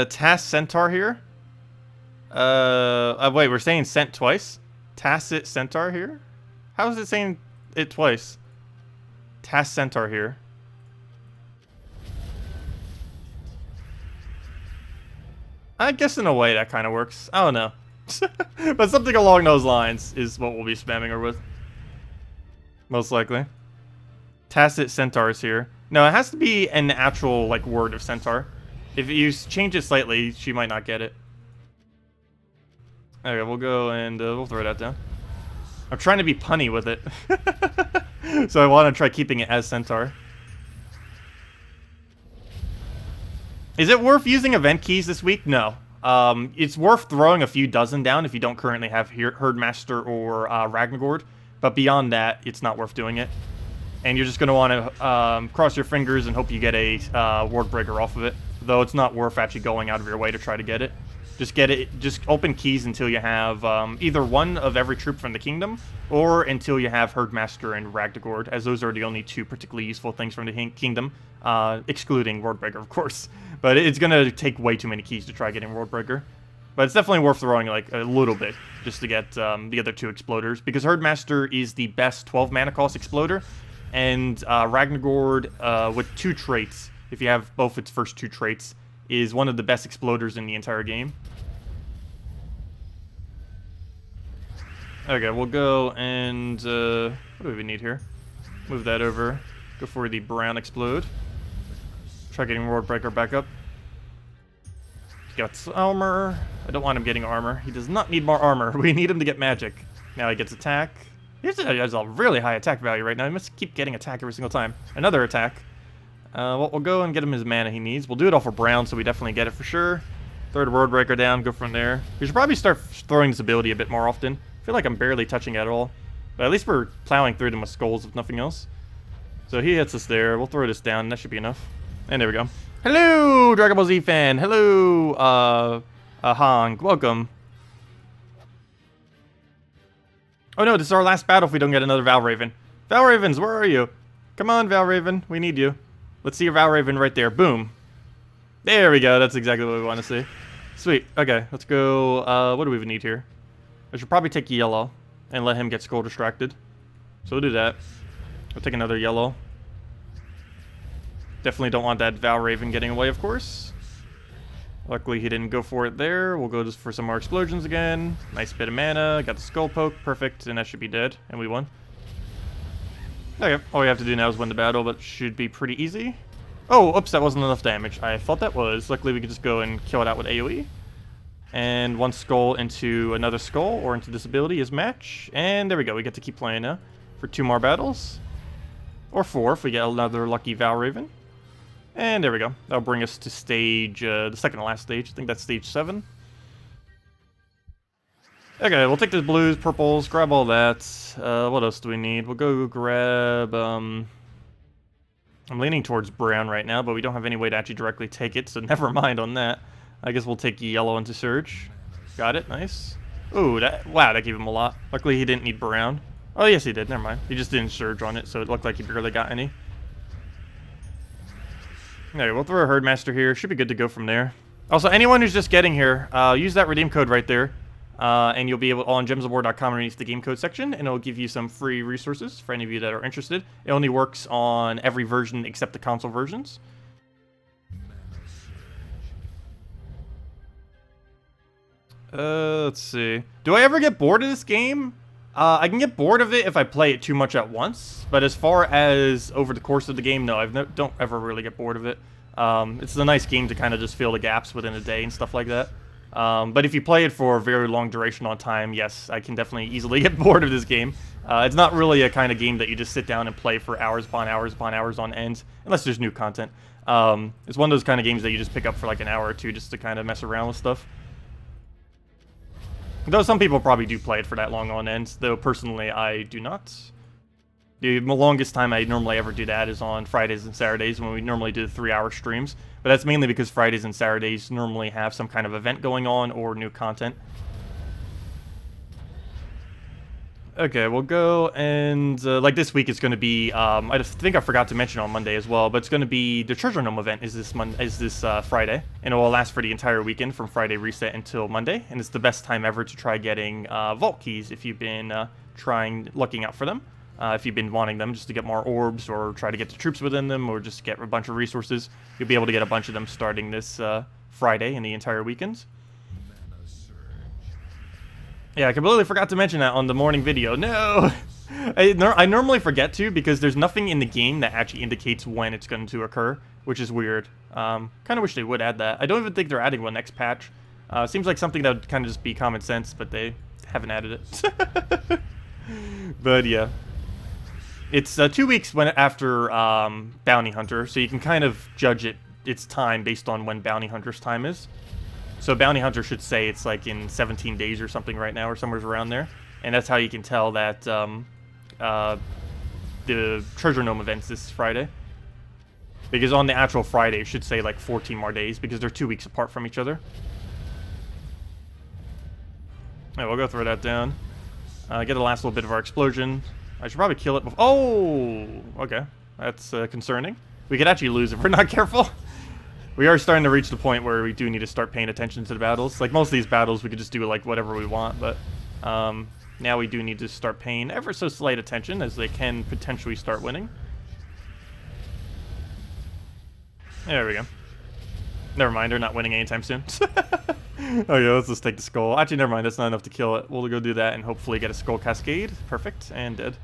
Tacet Centaur here. Wait, we're saying Cent twice? Tacet Centaur here? How is it saying it twice? Tacet Centaur here. I guess in a way that kind of works. I don't know. But something along those lines is what we'll be spamming her with. Most likely. Tacet Centaur is here. No, it has to be an actual, like, word of Centaur. If you change it slightly, she might not get it. Okay, we'll go and we'll throw that down. I'm trying to be punny with it. So I want to try keeping it as Centaur. Is it worth using event keys this week? No. It's worth throwing a few dozen down if you don't currently have Herdmaster or Ragnagord. But beyond that, it's not worth doing it. And you're just going to want to cross your fingers and hope you get a Ward Breaker off of it. Though it's not worth actually going out of your way to try to get it. Just get it. Just open keys until you have either one of every troop from the kingdom, or until you have Herdmaster and Ragnagord, as those are the only two particularly useful things from the kingdom, excluding Wardbreaker, of course. But it's gonna take way too many keys to try getting Wardbreaker. But it's definitely worth throwing like a little bit just to get the other two exploders, because Herdmaster is the best 12 mana cost exploder, and Ragnagord with 2 traits, if you have both its first 2 traits, is one of the best exploders in the entire game. Okay, we'll go and what do we need here? Move that over. Go for the brown explode. Try getting Wardbreaker back up. He got armor. I don't want him getting armor. He does not need more armor. We need him to get magic. Now he gets attack. He has a really high attack value right now. He must keep getting attack every single time. Another attack. Well, we'll go and get him his mana he needs. We'll do it all for brown, so we definitely get it for sure. Throw the Wardbreaker down, go from there. We should probably start throwing this ability a bit more often. I feel like I'm barely touching it at all. But at least we're plowing through them with skulls, if nothing else. So he hits us there. We'll throw this down. That should be enough. And there we go. Hello, Dragon Ball Z fan. Hello, Hong. Welcome. Oh no, this is our last battle if we don't get another Valraven. Valravens, where are you? Come on, Valraven. We need you. Let's see your Valraven right there. Boom. There we go. That's exactly what we want to see. Sweet. Okay, let's go. What do we even need here? I should probably take yellow and let him get skull distracted. So we'll do that. We'll take another yellow. Definitely don't want that Valraven getting away, of course. Luckily, he didn't go for it there. We'll go just for some more explosions again. Nice bit of mana. Got the skull poke. Perfect. And that should be dead. And we won. Okay, all we have to do now is win the battle, but should be pretty easy. Oh, oops, that wasn't enough damage. I thought that was. Luckily, we can just go and kill it out with AoE. And one skull into another skull, or into this ability is match. And there we go, we get to keep playing now for 2 more battles. Or 4 if we get another lucky Valraven. And there we go. That'll bring us to stage, the second to last stage. I think that's stage 7. Okay, we'll take the blues, purples, grab all that. What else do we need? We'll go grab, I'm leaning towards brown right now, but we don't have any way to actually directly take it, so never mind on that. I guess we'll take yellow into Surge. Got it, nice. Ooh, wow, that gave him a lot. Luckily he didn't need brown. Oh, yes he did, never mind. He just didn't Surge on it, so it looked like he barely got any. Okay, we'll throw a Herdmaster here. Should be good to go from there. Also, anyone who's just getting here, use that redeem code right there. And you'll be able on gemsofwar.com underneath the game code section, and it'll give you some free resources for any of you that are interested. It only works on every version except the console versions. Let's see. Do I ever get bored of this game? I can get bored of it if I play it too much at once, but as far as over the course of the game, no, don't ever really get bored of it. It's a nice game to kind of just fill the gaps within a day and stuff like that. But if you play it for a very long duration on time, yes, I can definitely easily get bored of this game. It's not really a kind of game that you just sit down and play for hours upon hours upon hours on end, unless there's new content. It's one of those kind of games that you just pick up for like an hour or two just to kind of mess around with stuff. Though some people probably do play it for that long on end, though personally I do not. The longest time I normally ever do that is on Fridays and Saturdays when we normally do the 3-hour streams. But that's mainly because Fridays and Saturdays normally have some kind of event going on or new content. Okay, we'll go and, like this week it's going to be, I think I forgot to mention on Monday as well, but it's going to be the Treasure Gnome event is this Friday, and it will last for the entire weekend from Friday reset until Monday, and it's the best time ever to try getting vault keys if you've been looking out for them. If you've been wanting them just to get more orbs or try to get the troops within them or just get a bunch of resources, you'll be able to get a bunch of them starting this Friday and the entire weekend. Yeah, I completely forgot to mention that on the morning video. No! I normally forget to because there's nothing in the game that actually indicates when it's going to occur, which is weird. Kind of wish they would add that. I don't even think they're adding one next patch. Seems like something that would kind of just be common sense, but they haven't added it. But yeah. It's 2 weeks after Bounty Hunter, so you can kind of judge its time based on when Bounty Hunter's time is. So Bounty Hunter should say it's like in 17 days or something right now, or somewhere around there. And that's how you can tell that the Treasure Gnome event's this Friday. Because on the actual Friday, it should say like 14 more days, because they're 2 weeks apart from each other. Alright, we'll go throw that down. Get the last little bit of our explosion. I should probably kill it before. Oh! Okay. That's concerning. We could actually lose if we're not careful. We are starting to reach the point where we do need to start paying attention to the battles. Like, most of these battles, we could just do, like, whatever we want, but now we do need to start paying ever so slight attention, as they can potentially start winning. There we go. Never mind, they're not winning anytime soon. Okay, let's just take the skull. Actually, never mind, that's not enough to kill it. We'll go do that and hopefully get a skull cascade. Perfect, and dead.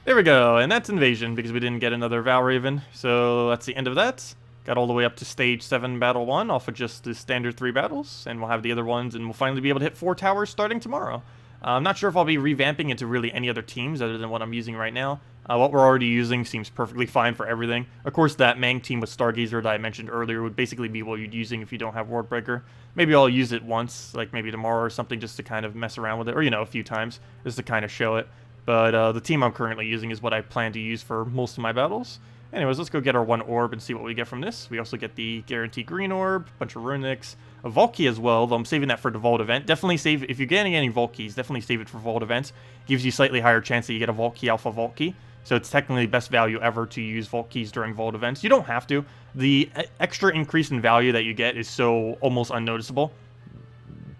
There we go, and that's Invasion, because we didn't get another Valraven. So that's the end of that. Got all the way up to stage 7 battle 1 off of just the standard 3 battles, and we'll have the other ones, and we'll finally be able to hit 4 towers starting tomorrow. I'm not sure if I'll be revamping into really any other teams other than what I'm using right now. What we're already using seems perfectly fine for everything. Of course, that Mang team with Stargazer that I mentioned earlier would basically be what you'd using if you don't have Wardbreaker. Maybe I'll use it once, like maybe tomorrow or something, just to kind of mess around with it, or, you know, a few times, just to kind of show it. But the team I'm currently using is what I plan to use for most of my battles. Anyways, let's go get our 1 orb and see what we get from this. We also get the guaranteed green orb, a bunch of runics, a Valky as well, though I'm saving that for the Vault event. Definitely save, if you're getting any Valkys, definitely save it for Vault events. Gives you slightly higher chance that you get a Valky Alpha Valky. So it's technically best value ever to use Valkys during Vault events. You don't have to. The extra increase in value that you get is so almost unnoticeable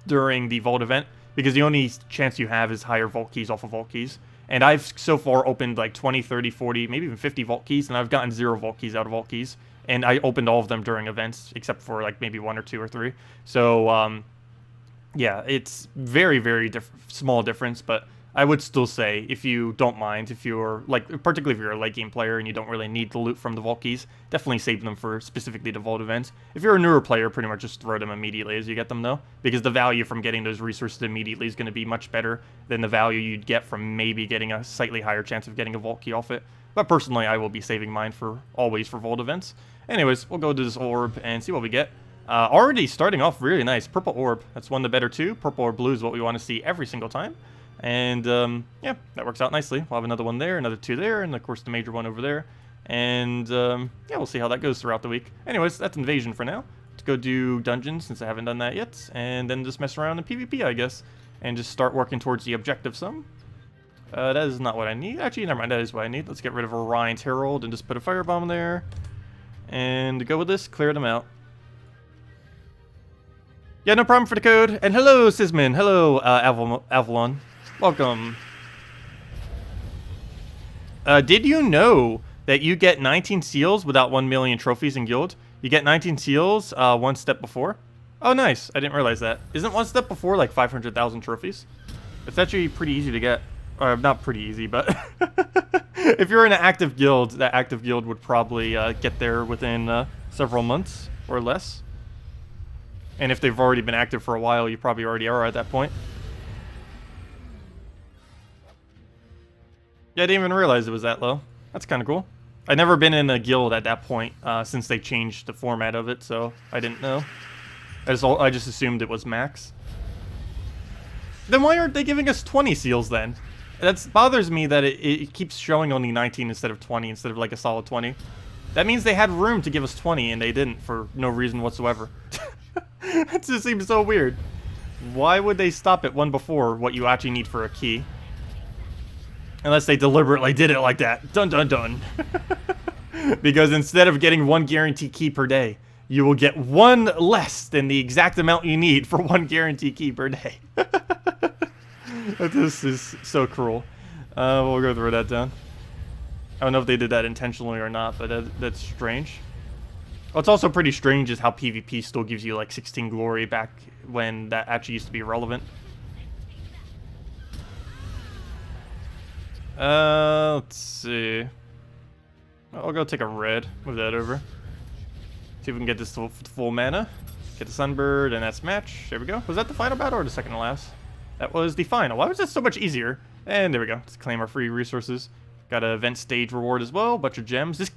during the Vault event, because the only chance you have is higher Valkys off of Valkys. And I've so far opened like 20, 30, 40, maybe even 50 Vault keys, and I've gotten 0 Vault keys out of Vault keys. And I opened all of them during events, except for like maybe 1 or 2 or 3. So, yeah, it's very, very small difference, but I would still say, if you don't mind, if you're, like, particularly if you're a late game player and you don't really need the loot from the Vault keys, definitely save them for specifically the Vault events. If you're a newer player, pretty much just throw them immediately as you get them, though, because the value from getting those resources immediately is going to be much better than the value you'd get from maybe getting a slightly higher chance of getting a Vault key off it. But personally, I will be saving mine for always for Vault events. Anyways, we'll go to this orb and see what we get. Already starting off really nice. Purple orb, that's one of the better too. Purple or blue is what we want to see every single time. And, yeah, that works out nicely. We'll have another one there, another 2 there, and, of course, the major one over there. And, yeah, we'll see how that goes throughout the week. Anyways, that's Invasion for now. Let's go do Dungeons, since I haven't done that yet. And then just mess around in PvP, I guess. And just start working towards the objective some. That is not what I need. Actually, never mind, that is what I need. Let's get rid of Orion's Herald and just put a firebomb there. And to go with this, clear them out. Yeah, no problem for the code. And hello, Sisman. Hello, Avalon. Welcome. Did you know that you get 19 seals without 1 million trophies in guild? You get 19 seals 1 step before. Oh, nice. I didn't realize that. Isn't 1 step before like 500,000 trophies? It's actually pretty easy to get. Or not pretty easy, but if you're in an active guild, that active guild would probably get there within several months or less. And if they've already been active for a while, you probably already are at that point. Yeah, I didn't even realize it was that low. That's kind of cool. I've never been in a guild at that point since they changed the format of it, so I didn't know. I just assumed it was max. Then why aren't they giving us 20 seals then? That bothers me that it keeps showing only 19 instead of 20, instead of like a solid 20. That means they had room to give us 20 and they didn't for no reason whatsoever. That just seems so weird. Why would they stop at 1 before what you actually need for a key? Unless they deliberately did it like that. Dun dun dun. Because instead of getting 1 guarantee key per day, you will get 1 less than the exact amount you need for 1 guarantee key per day. This is so cruel. We'll go throw that down. I don't know if they did that intentionally or not, but that's strange. What's also pretty strange is how PvP still gives you like 16 glory back when that actually used to be irrelevant. Let's see. I'll go take a red. Move that over. See if we can get this to full mana. Get the Sunbird, and that's match. There we go. Was that the final battle or the second to last? That was the final. Why was that so much easier? And there we go. Let's claim our free resources. Got a event stage reward as well. Bunch of gems. This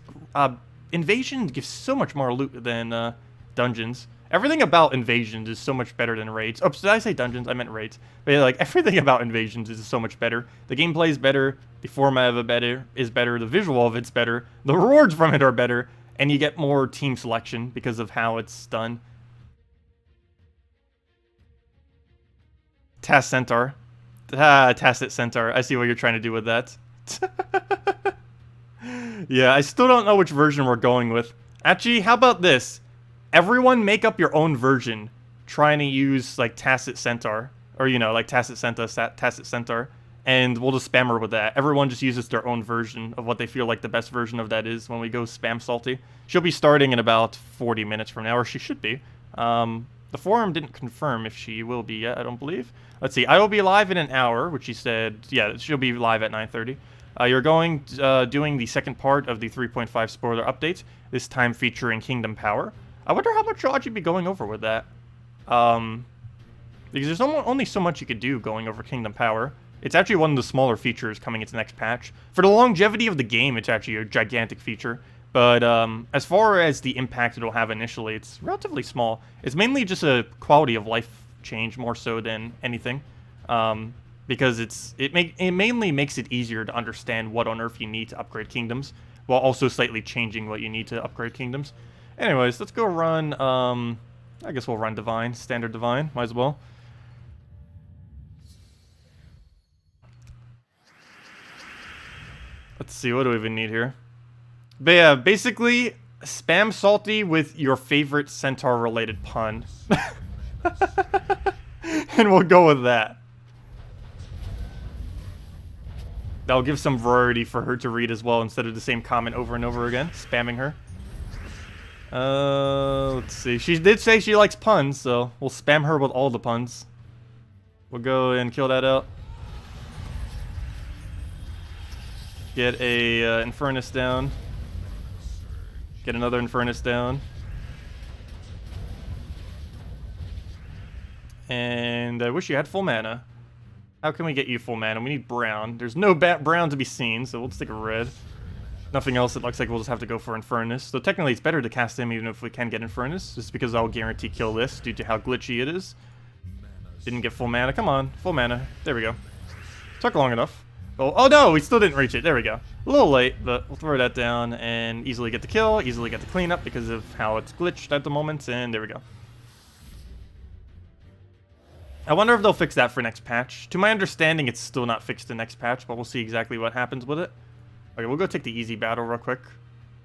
invasion gives so much more loot than dungeons. Everything about invasions is so much better than raids. Oh, did I say dungeons? I meant raids. But yeah, like everything about invasions is so much better. The gameplay is better. The format of it is better. The visual of it's better. The rewards from it are better. And you get more team selection because of how it's done. Centaur. Tacet Centaur. I see what you're trying to do with that. Yeah, I still don't know which version we're going with. Actually, how about this? Everyone make up your own version, trying to use like Tacet Centaur, or you know, like Tacet Centaur, and we'll just spam her with that. Everyone just uses their own version of what they feel like the best version of that is when we go spam salty. She'll be starting in about 40 minutes from now, or she should be. The forum didn't confirm if she will be yet, I don't believe. Let's see, I will be live in an hour, which she said, yeah, she'll be live at 9:30. You're doing the second part of the 3.5 spoiler update, this time featuring Kingdom Power. I wonder how much you'll actually be going over with that. Because there's only so much you could do going over Kingdom Power. It's actually one of the smaller features coming into next patch. For the longevity of the game, it's actually a gigantic feature. But as far as the impact it'll have initially, it's relatively small. It's mainly just a quality of life change more so than anything. Because it mainly makes it easier to understand what on earth you need to upgrade kingdoms, while also slightly changing what you need to upgrade kingdoms. Anyways, let's go run, I guess we'll run Divine, standard Divine, might as well. Let's see, what do we even need here? But yeah, basically, spam salty with your favorite Centaur-related pun. And we'll go with that. That'll give some variety for her to read as well, instead of the same comment over and over again, spamming her. Let's see. She did say she likes puns, so we'll spam her with all the puns. We'll go and kill that out. Get a Infernus down. Get another Infernus down. And I wish you had full mana. How can we get you full mana? We need brown. There's no brown to be seen, so we'll stick a red. Nothing else, it looks like we'll just have to go for Infernus. So technically it's better to cast him even if we can get Infernus, just because I'll guarantee kill this due to how glitchy it is. Didn't get full mana. Come on, full mana. There we go. Took long enough. Oh no, we still didn't reach it. There we go. A little late, but we'll throw that down and easily get the kill, easily get the cleanup because of how it's glitched at the moment, and there we go. I wonder if they'll fix that for next patch. To my understanding, it's still not fixed in next patch, but we'll see exactly what happens with it. Okay, we'll go take the easy battle real quick.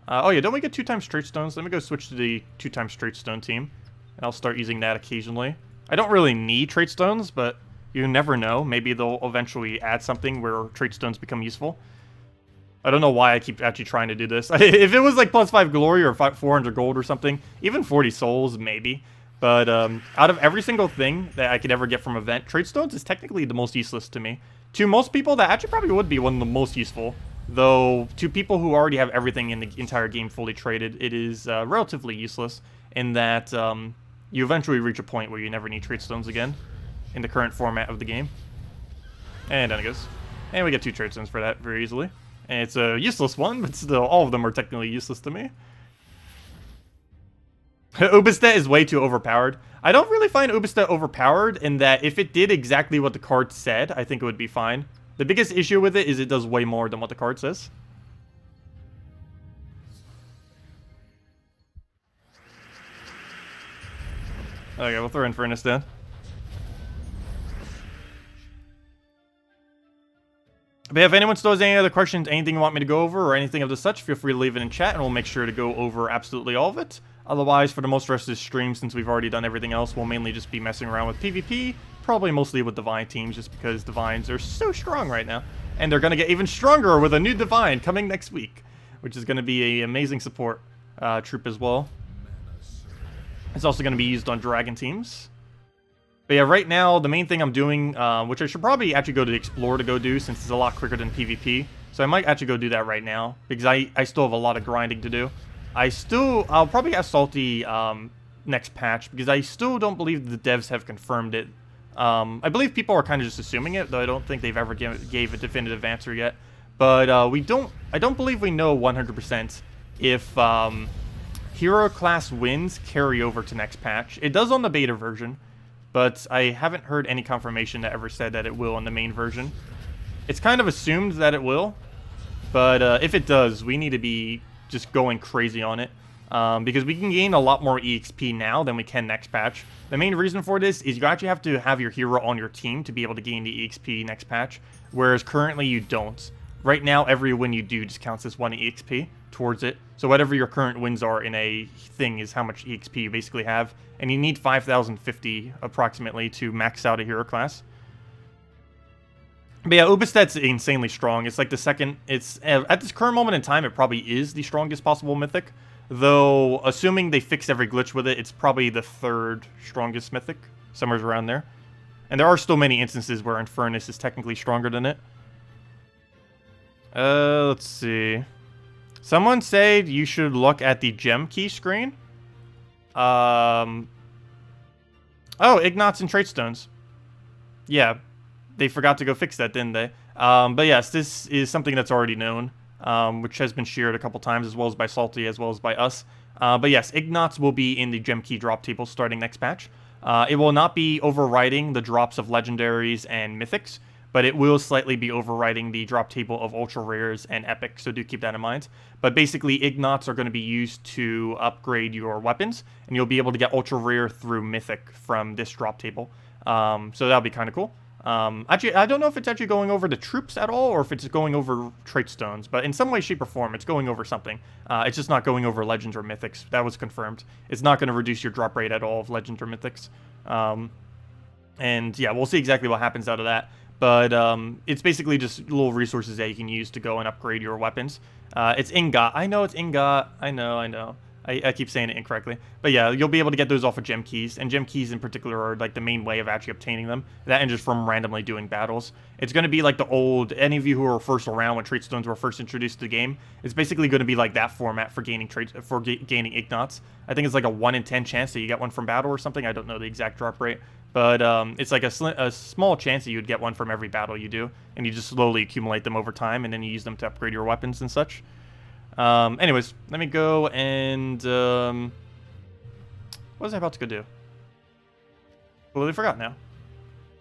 Oh yeah, don't we get 2x straight stones? Let me go switch to the 2x straight stone team. And I'll start using that occasionally. I don't really need trait stones, but you never know. Maybe they'll eventually add something where trait stones become useful. I don't know why I keep actually trying to do this. If it was like +5 glory or 400 gold or something, even 40 souls, maybe. But out of every single thing that I could ever get from event, trait stones is technically the most useless to me. To most people, that actually probably would be one of the most useful. Though, to people who already have everything in the entire game fully traded, it is relatively useless in that you eventually reach a point where you never need trait stones again in the current format of the game. And down it goes. And we get 2 trait stones for that very easily. And it's a useless one, but still, all of them are technically useless to me. Ubistet is way too overpowered. I don't really find Ubistet overpowered in that if it did exactly what the card said, I think it would be fine. The biggest issue with it is it does way more than what the card says. Okay, we'll throw Infernus down. But if anyone still has any other questions, anything you want me to go over, or anything of the such, feel free to leave it in chat, and we'll make sure to go over absolutely all of it. Otherwise, for the most rest of this stream, since we've already done everything else, we'll mainly just be messing around with PvP, probably mostly with Divine teams, just because Divines are so strong right now. And they're going to get even stronger with a new Divine coming next week, which is going to be an amazing support troop as well. It's also going to be used on Dragon teams. But yeah, right now, the main thing I'm doing, which I should probably actually go to Explore to go do, since it's a lot quicker than PvP. So I might actually go do that right now, because I still have a lot of grinding to do. I'll probably ask Salty next patch, because I still don't believe the devs have confirmed it. I believe people are kind of just assuming it, though I don't think they've ever gave a definitive answer yet. But I don't believe we know 100% if hero class wins carry over to next patch. It does on the beta version, but I haven't heard any confirmation that ever said that it will in the main version. It's kind of assumed that it will, but if it does, we need to be just going crazy on it. Because we can gain a lot more EXP now than we can next patch. The main reason for this is you actually have to have your hero on your team to be able to gain the EXP next patch, whereas currently you don't. Right now, every win you do just counts as 1 EXP towards it. So whatever your current wins are in a thing is how much EXP you basically have. And you need 5,050 approximately to max out a hero class. But yeah, Ubistet's insanely strong. It's like the second... at this current moment in time, it probably is the strongest possible mythic. Though, assuming they fix every glitch with it, it's probably the 3rd strongest mythic. Somewhere around there. And there are still many instances where Infernus is technically stronger than it. Let's see. Someone said you should look at the gem key screen. Oh, Ignots and Trait Stones. Yeah, they forgot to go fix that, didn't they? But yes, this is something that's already known, which has been shared a couple times, as well as by Salty, as well as by us. But yes, Ignots will be in the gem key drop table starting next patch. It will not be overriding the drops of legendaries and mythics, but it will slightly be overriding the drop table of ultra rares and epics, so do keep that in mind. But basically, Ignots are going to be used to upgrade your weapons, and you'll be able to get ultra rare through mythic from this drop table. So that'll be kind of cool. Actually, I don't know if it's actually going over the troops at all, or if it's going over trait stones, but in some way, shape, or form, it's going over something. It's just not going over legends or mythics. That was confirmed. It's not going to reduce your drop rate at all of legends or mythics. And yeah, we'll see exactly what happens out of that. But it's basically just little resources that you can use to go and upgrade your weapons. It's Ingot. I know it's Ingot. I know. I keep saying it incorrectly. But yeah, you'll be able to get those off of gem keys. And gem keys in particular are like the main way of actually obtaining them. That and just from randomly doing battles. It's going to be like the old, any of you who were first around when trait stones were first introduced to the game, it's basically going to be like that format for gaining gaining Ignots. I think it's like a 1 in 10 chance that you get one from battle or something. I don't know the exact drop rate. But it's like a small chance that you would get one from every battle you do. And you just slowly accumulate them over time, and then you use them to upgrade your weapons and such. Anyways, let me go and... what was I about to go do? Well, I forgot now.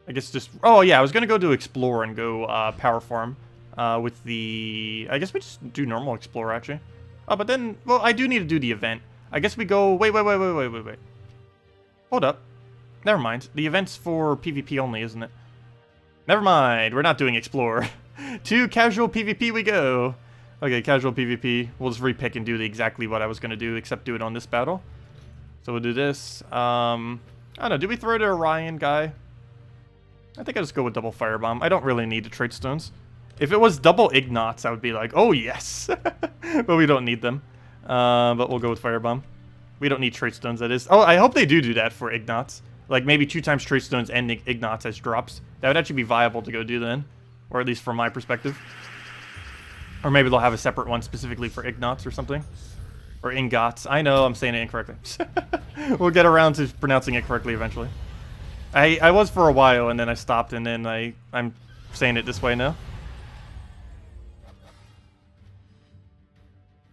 I guess just... Oh, yeah, I was going to go to Explore and go Power Farm with the... I guess we just do normal Explore, actually. Oh, but then... Well, I do need to do the event. I guess we go... Wait. Hold up. Never mind. The event's for PvP only, isn't it? Never mind. We're not doing Explore. To casual PvP we go. Okay, casual PvP. We'll just repick and do exactly what I was going to do, except do it on this battle. So we'll do this. I don't know. Do we throw to Orion guy? I think I'll just go with double Firebomb. I don't really need the trait stones. If it was double Ignots, I would be like, oh, yes. But we don't need them. But we'll go with Firebomb. We don't need trait stones, that is. Oh, I hope they do that for Ignots. Like, maybe 2 times trait stones and Ignots as drops. That would actually be viable to go do then. Or at least from my perspective. Or maybe they'll have a separate one specifically for Ignots or something. Or Ingots. I know I'm saying it incorrectly. We'll get around to pronouncing it correctly eventually. I was for a while, and then I stopped, and then I'm saying it this way now.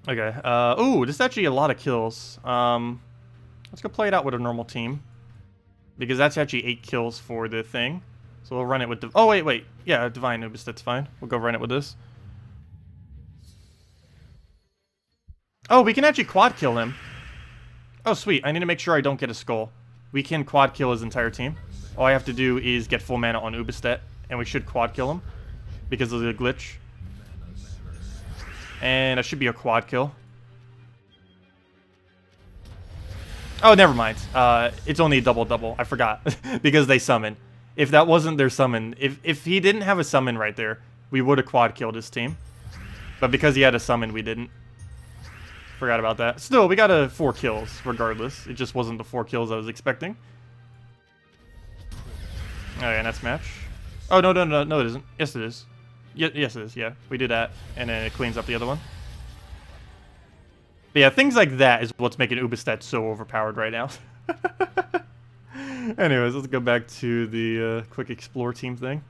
Okay. Ooh, this is actually a lot of kills. Let's go play it out with a normal team. Because that's actually 8 kills for the thing. So we'll run it with... Oh, wait. Yeah, Divine Nubis, that's fine. We'll go run it with this. Oh, we can actually quad kill him. Oh, sweet. I need to make sure I don't get a skull. We can quad kill his entire team. All I have to do is get full mana on Ubistet, and we should quad kill him because of the glitch. And that should be a quad kill. Oh, never mind. It's only a double-double. I forgot. Because they summon. If that wasn't their summon, if he didn't have a summon right there, we would have quad killed his team. But because he had a summon, we didn't. Forgot about that. Still, we got 4 kills, regardless. It just wasn't the 4 kills I was expecting. Oh yeah, next match. Oh no, it isn't. Yes it is. Yes it is, yeah. We do that, and then it cleans up the other one. But yeah, things like that is what's making Ubistat so overpowered right now. Anyways, let's go back to the quick explore team thing.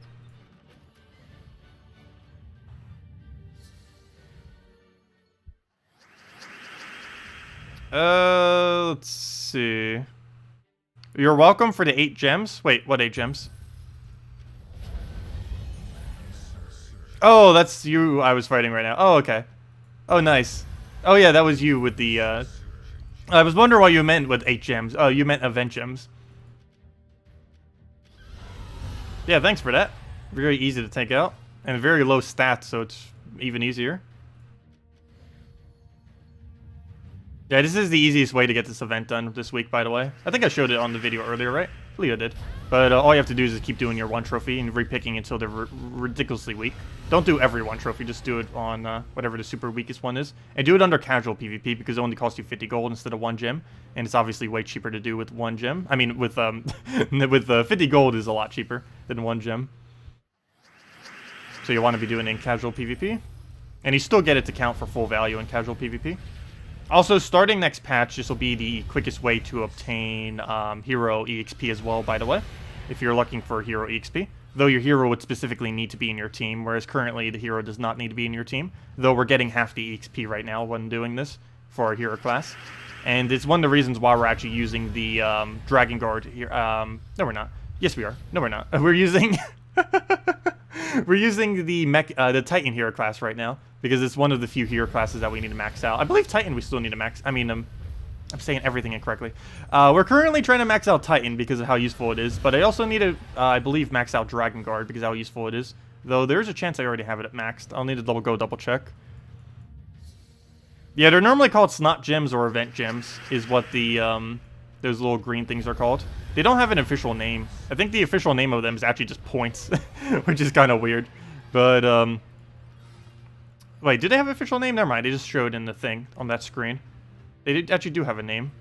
Let's see. You're welcome for the 8 gems. Wait, what 8 gems? Oh, that's you I was fighting right now. Oh, okay. Oh, nice. Oh, yeah, that was you with the, I was wondering what you meant with 8 gems. Oh, you meant event gems. Yeah, thanks for that. Very easy to take out. And very low stats, so it's even easier. Yeah, this is the easiest way to get this event done this week, by the way. I think I showed it on the video earlier, right? Leo did. But all you have to do is just keep doing your 1 trophy and repicking until they're ridiculously weak. Don't do every 1 trophy, just do it on whatever the super weakest one is. And do it under casual PvP because it only costs you 50 gold instead of 1 gem. And it's obviously way cheaper to do with 1 gem. I mean, with 50 gold is a lot cheaper than 1 gem. So you want to be doing it in casual PvP. And you still get it to count for full value in casual PvP. Also, starting next patch, this will be the quickest way to obtain hero EXP as well, by the way, if you're looking for hero EXP. Though your hero would specifically need to be in your team, whereas currently the hero does not need to be in your team. Though we're getting half the EXP right now when doing this for our hero class. And it's one of the reasons why we're actually using the Dragon Guard here. No, we're not. Yes, we are. No, we're not. We're using... We're using the Titan hero class right now because it's one of the few hero classes that we need to max out. I believe Titan we still need to max. I mean, I'm saying everything incorrectly. We're currently trying to max out Titan because of how useful it is, but I also need to, I believe, max out Dragon Guard because of how useful it is. Though there's a chance I already have it at maxed. I'll need to double check. Yeah, they're normally called snot gems or event gems, is what the those little green things are called. They don't have an official name. I think the official name of them is actually just points, which is kind of weird. But, wait, did they have an official name? Never mind, they just showed in the thing on that screen. They actually do have a name.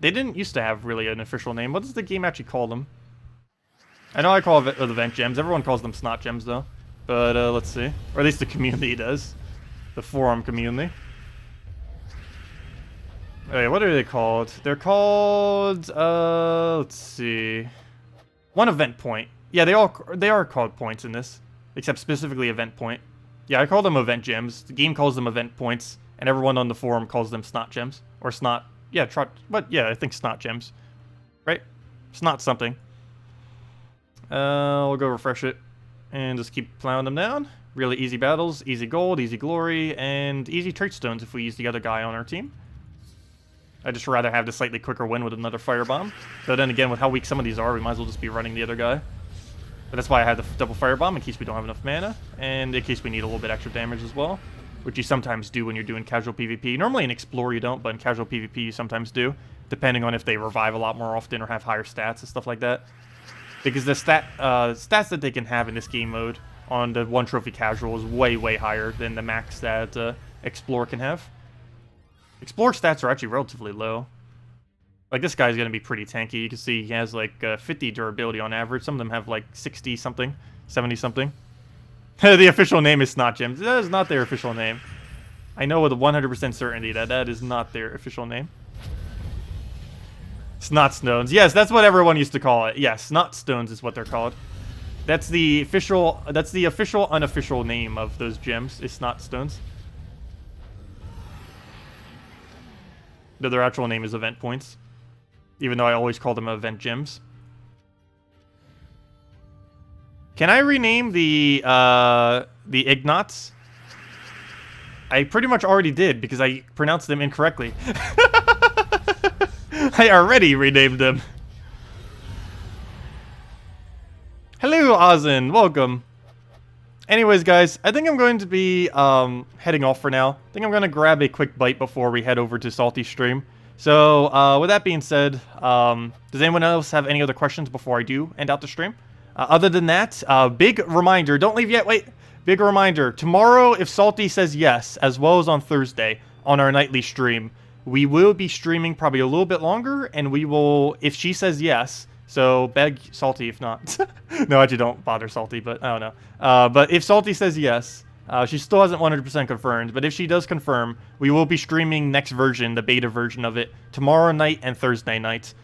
They didn't used to have really an official name. What does the game actually call them? I know I call it event gems. Everyone calls them snot gems, though. But, let's see. Or at least the community does. The forum community. Okay, what are they called? They're called, let's see. One event point. Yeah, they are called points in this. Except specifically event point. Yeah, I call them event gems. The game calls them event points. And everyone on the forum calls them snot gems. Or snot, yeah, yeah, I think snot gems. Right? Snot something. We'll go refresh it. And just keep plowing them down. Really easy battles, easy gold, easy glory, and easy trait stones if we use the other guy on our team. I'd just rather have the slightly quicker win with another firebomb. But then again, with how weak some of these are, we might as well just be running the other guy. But that's why I had the double firebomb, in case we don't have enough mana, and in case we need a little bit extra damage as well. Which you sometimes do when you're doing casual PvP. Normally in Explorer you don't, but in casual PvP you sometimes do. Depending on if they revive a lot more often or have higher stats and stuff like that. Because the stats that they can have in this game mode on the 1 trophy casual is way, way higher than the max that Explorer can have. Explorer stats are actually relatively low. Like, this guy's going to be pretty tanky. You can see he has, like, 50 durability on average. Some of them have, like, 60-something, 70-something. The official name is Snot Gems. That is not their official name. I know with 100% certainty that that is not their official name. Snot Stones. Yes, that's what everyone used to call it. Yes, Snot Stones is what they're called. That's the official, unofficial name of those gems, is Snot Stones. Their actual name is Event Points, even though I always call them Event Gems. Can I rename the Ignots? I pretty much already did, because I pronounced them incorrectly. I already renamed them. Hello, Ozin. Welcome. Anyways, guys, I think I'm going to be heading off for now. I think I'm going to grab a quick bite before we head over to Salty's stream. So, with that being said, does anyone else have any other questions before I do end out the stream? Other than that, big reminder, don't leave yet, wait. Big reminder, tomorrow, if Salty says yes, as well as on Thursday, on our nightly stream, we will be streaming probably a little bit longer, and we will, if she says yes, So beg Salty if not. No, actually don't bother Salty, but I don't know. But if Salty says yes, she still hasn't 100% confirmed, but if she does confirm, we will be streaming next version, the beta version of it, tomorrow night and Thursday night,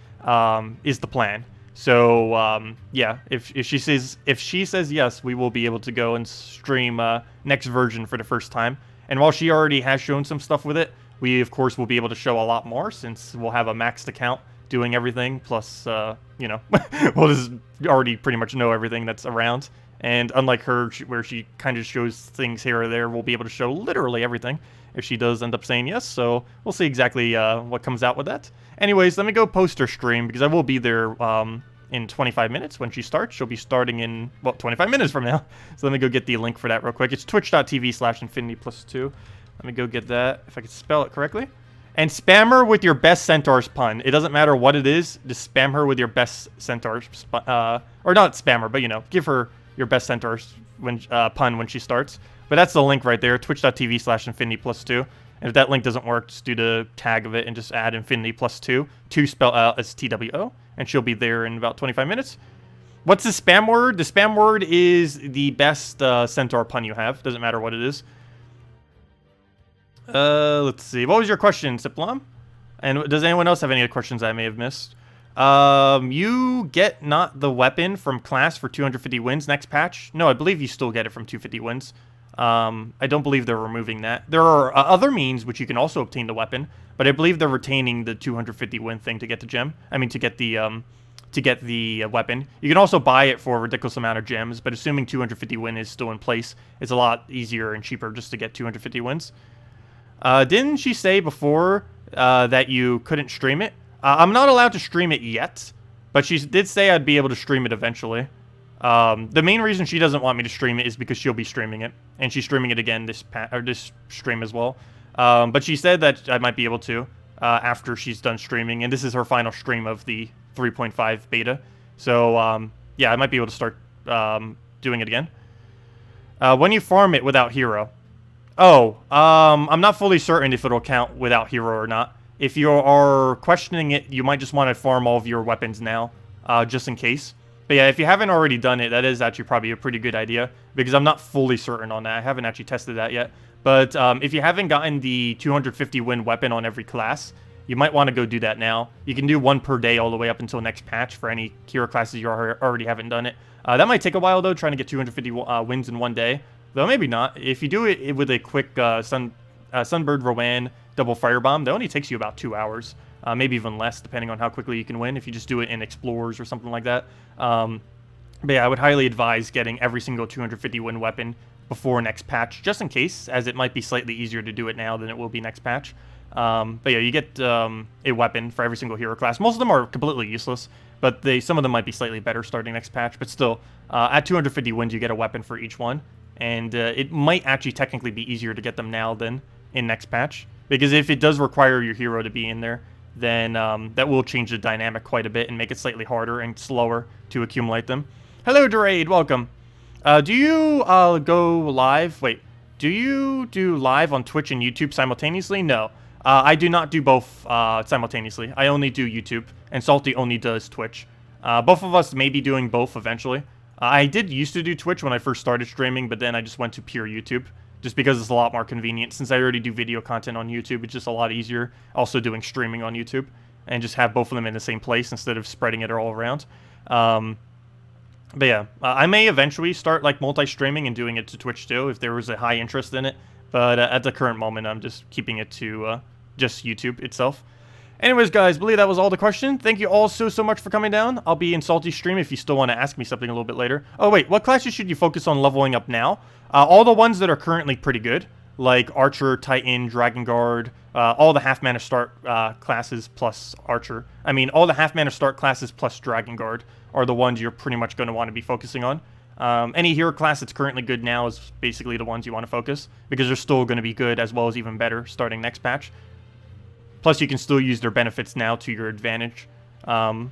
is the plan. So, yeah, if she says yes, we will be able to go and stream next version for the first time. And while she already has shown some stuff with it, we, of course, will be able to show a lot more since we'll have a maxed account doing everything. Plus, you know, we'll just already pretty much know everything that's around. And unlike her, where she kind of shows things here or there, we'll be able to show literally everything if she does end up saying yes. So we'll see exactly what comes out with that. Anyways, let me go post her stream because I will be there in 25 minutes when she starts. She'll be starting in, well, 25 minutes from now. So let me go get the link for that real quick. It's twitch.tv/infinity+2. Let me go get that, if I can spell it correctly. And spam her with your best Centaur's pun. It doesn't matter what it is. Just spam her with your best Centaur's or not spam her, but, you know, give her your best Centaur's pun when she starts. But that's the link right there, twitch.tv/infinity+2. And if that link doesn't work, just do the tag of it and just add infinity+2. 2 spelled out as TWO. And she'll be there in about 25 minutes. What's the spam word? The spam word is the best Centaur pun you have. Doesn't matter what it is. Let's see. What was your question, Siplam? And does anyone else have any other questions I may have missed? You get not the weapon from class for 250 wins next patch. No, I believe you still get it from 250 wins. I don't believe they're removing that. There are other means which you can also obtain the weapon, but I believe they're retaining the 250 win thing to get the gem. I mean, to get the weapon. You can also buy it for a ridiculous amount of gems, but assuming 250 win is still in place, it's a lot easier and cheaper just to get 250 wins. Didn't she say before that you couldn't stream it? I'm not allowed to stream it yet, but she did say I'd be able to stream it eventually. The main reason she doesn't want me to stream it is because she'll be streaming it, and she's streaming it again this stream as well. But she said that I might be able to after she's done streaming, and this is her final stream of the 3.5 beta. So yeah, I might be able to start doing it again. When you farm it without hero. Oh, I'm not fully certain if it'll count without hero or not. If you are questioning it, you might just want to farm all of your weapons now, just in case. But yeah, if you haven't already done it, that is actually probably a pretty good idea, because I'm not fully certain on that. I haven't actually tested that yet. But if you haven't gotten the 250 win weapon on every class, you might want to go do that now. You can do one per day all the way up until next patch for any hero classes you already haven't done it. That might take a while, though, trying to get 250 wins in one day. Though maybe not. If you do it with a quick Sunbird Rowan double firebomb, that only takes you about 2 hours. Maybe even less, depending on how quickly you can win, if you just do it in Explorers or something like that. But yeah, I would highly advise getting every single 250 win weapon before next patch, just in case, as it might be slightly easier to do it now than it will be next patch. But yeah, you get a weapon for every single hero class. Most of them are completely useless, but some of them might be slightly better starting next patch. But still, at 250 wins, you get a weapon for each one. And it might actually technically be easier to get them now than in next patch. Because if it does require your hero to be in there, then that will change the dynamic quite a bit and make it slightly harder and slower to accumulate them. Hello, Durade, welcome. Do you go live? Wait, do you do live on Twitch and YouTube simultaneously? No, I do not do both simultaneously. I only do YouTube, and Salty only does Twitch. Both of us may be doing both eventually. I did used to do Twitch when I first started streaming, but then I just went to pure YouTube, just because it's a lot more convenient. Since I already do video content on YouTube, it's just a lot easier also doing streaming on YouTube, and just have both of them in the same place instead of spreading it all around. But yeah, I may eventually start like multi-streaming and doing it to Twitch too, if there was a high interest in it. But at the current moment, I'm just keeping it to just YouTube itself. Anyways, guys, I believe that was all the question. Thank you all so much for coming down. I'll be in Salty's stream if you still want to ask me something a little bit later. Oh, wait, what classes should you focus on leveling up now? All the ones that are currently pretty good, like Archer, Titan, Dragon Guard, all the half-mana start classes plus Archer. I mean, all the half-mana start classes plus Dragon Guard are the ones you're pretty much going to want to be focusing on. Any hero class that's currently good now is basically the ones you want to focus, because they're still going to be good as well as even better starting next patch. Plus, you can still use their benefits now to your advantage. But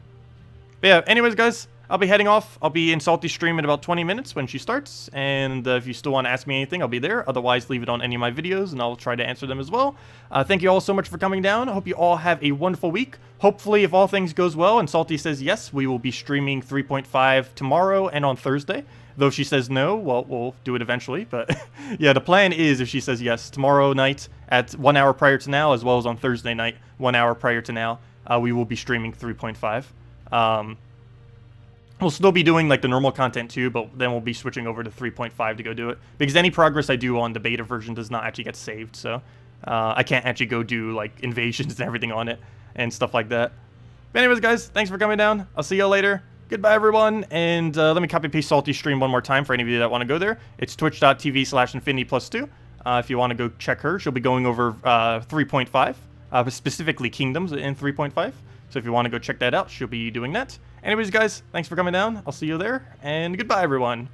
yeah, anyways, guys, I'll be heading off. I'll be in Salty's stream in about 20 minutes when she starts, and if you still want to ask me anything, I'll be there. Otherwise, leave it on any of my videos, and I'll try to answer them as well. Thank you all so much for coming down. I hope you all have a wonderful week. Hopefully, if all things goes well, and Salty says yes, we will be streaming 3.5 tomorrow and on Thursday. Though if she says no, well, we'll do it eventually. But yeah, the plan is, if she says yes, tomorrow night at 1 hour prior to now, as well as on Thursday night, 1 hour prior to now, we will be streaming 3.5. We'll still be doing like the normal content too, but then we'll be switching over to 3.5 to go do it. Because any progress I do on the beta version does not actually get saved, so I can't actually go do like invasions and everything on it and stuff like that. But anyways, guys, thanks for coming down. I'll see you later. Goodbye, everyone, and let me copy-paste Salty's stream one more time for any of you that want to go there. It's twitch.tv/infinity+2. If you want to go check her, she'll be going over 3.5, specifically Kingdoms in 3.5. So if you want to go check that out, she'll be doing that. Anyways, guys, thanks for coming down. I'll see you there, and goodbye, everyone.